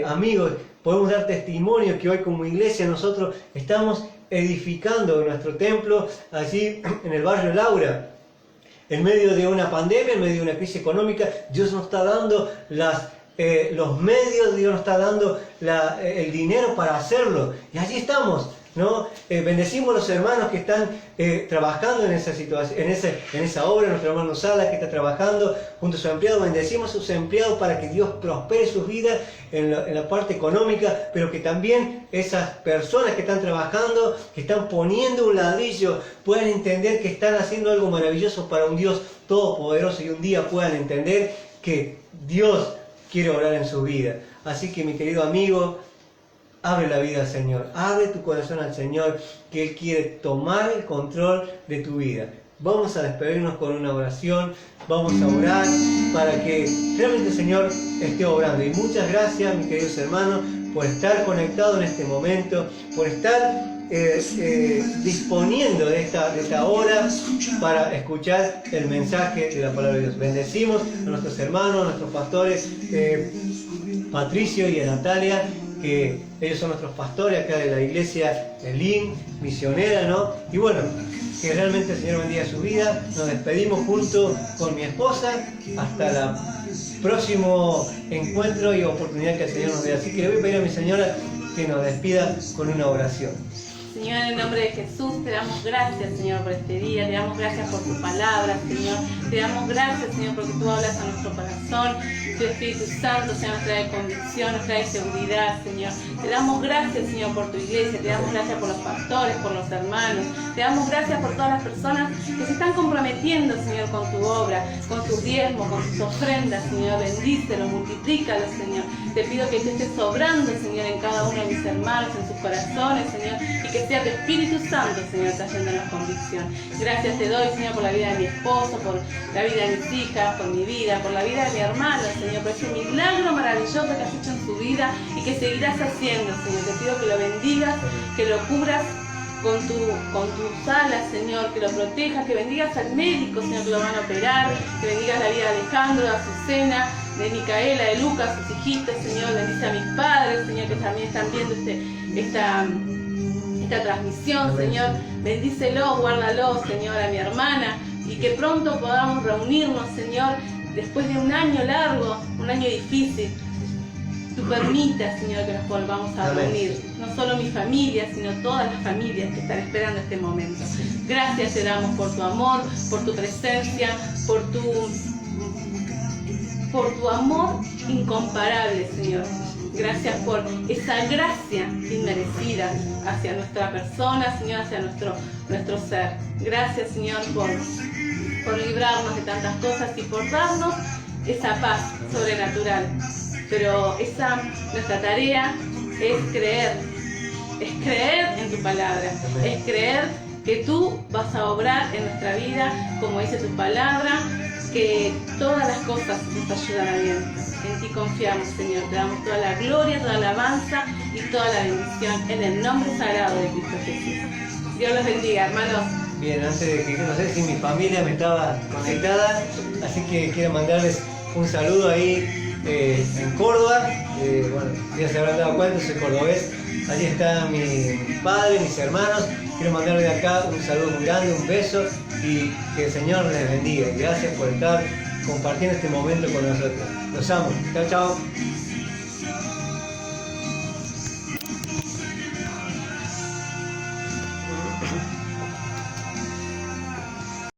amigos, podemos dar testimonio que hoy como iglesia nosotros estamos edificando nuestro templo allí en el barrio Laura. En medio de una pandemia, en medio de una crisis económica, Dios nos está dando los medios, Dios nos está dando el dinero para hacerlo. Y allí estamos ¿no? Bendecimos a los hermanos que están trabajando en esa situación, en esa obra, nuestro hermano Sala que está trabajando junto a su empleado. Bendecimos a sus empleados para que Dios prospere sus vidas en la parte económica, pero que también esas personas que están trabajando, que están poniendo un ladrillo, puedan entender que están haciendo algo maravilloso para un Dios todopoderoso, y un día puedan entender que Dios quiere obrar en su vida. Así que, mi querido amigo, abre la vida al Señor, abre tu corazón al Señor, que Él quiere tomar el control de tu vida. Vamos a despedirnos con una oración, vamos a orar para que realmente el Señor esté obrando. Y muchas gracias, mis queridos hermanos, por estar conectados en este momento, por estar disponiendo de esta hora para escuchar el mensaje de la palabra de Dios. Bendecimos a nuestros hermanos, a nuestros pastores, Patricio y a Natalia, que ellos son nuestros pastores acá de la iglesia Elim, misionera, ¿no? Y bueno, que realmente el Señor bendiga su vida. Nos despedimos junto con mi esposa hasta el próximo encuentro y oportunidad que el Señor nos dé. Así que le voy a pedir a mi señora que nos despida con una oración.
Señor, en el nombre de Jesús, te damos gracias, Señor, por este día. Te damos gracias por tu palabra, Señor. Te damos gracias, Señor, porque tú hablas a nuestro corazón. Tu Espíritu Santo, Señor, nos trae convicción, nos trae seguridad, Señor. Te damos gracias, Señor, por tu iglesia. Te damos gracias por los pastores, por los hermanos. Te damos gracias por todas las personas que se están comprometiendo, Señor, con tu obra, con tus diezmos, con tus ofrendas, Señor. Bendícelos, multiplícalos, Señor. Te pido que te estés sobrando, Señor, en cada uno de mis hermanos, en sus corazones, Señor, y que sea tu Espíritu Santo, Señor, trayéndonos convicción. Gracias te doy, Señor, por la vida de mi esposo, por la vida de mis hijas, por mi vida, por la vida de mi hermano, Señor, por ese milagro maravilloso que has hecho en su vida y que seguirás haciendo, Señor. Te pido que lo bendigas, que lo cubras con tus alas, Señor, que lo protejas, que bendigas al médico, Señor, que lo van a operar, que bendigas la vida de Alejandro, de Azucena, de Micaela, de Lucas, sus hijitos, Señor. Bendice a mis padres, Señor, que también están viendo esta transmisión, Señor. Bendícelo, guárdalo, Señor, a mi hermana, y que pronto podamos reunirnos, Señor, después de un año largo, un año difícil. Tú permitas, Señor, que nos volvamos a reunir, no solo mi familia, sino todas las familias que están esperando este momento. Gracias te damos por tu amor, por tu presencia, por tu amor incomparable, Señor. Gracias por esa gracia inmerecida hacia nuestra persona, Señor, hacia nuestro ser. Gracias, Señor, por librarnos de tantas cosas y por darnos esa paz sobrenatural. Pero nuestra tarea es creer en tu palabra, es creer que tú vas a obrar en nuestra vida, como dice tu palabra, que todas las cosas nos ayudan a bien. En ti confiamos, Señor, te damos toda la gloria, toda la alabanza y toda la bendición en el nombre sagrado de Cristo Jesús. Dios los bendiga, hermanos.
Bien, antes de que no sé si mi familia me estaba conectada, así que quiero mandarles un saludo ahí en Córdoba. Bueno, ya se habrán dado cuenta, soy cordobés. Allí está mi padre, mis hermanos. Quiero mandarles de acá un saludo muy grande, un beso, y que el Señor les bendiga. Gracias por estar compartiendo este momento con nosotros. Los amo. Chao, chao.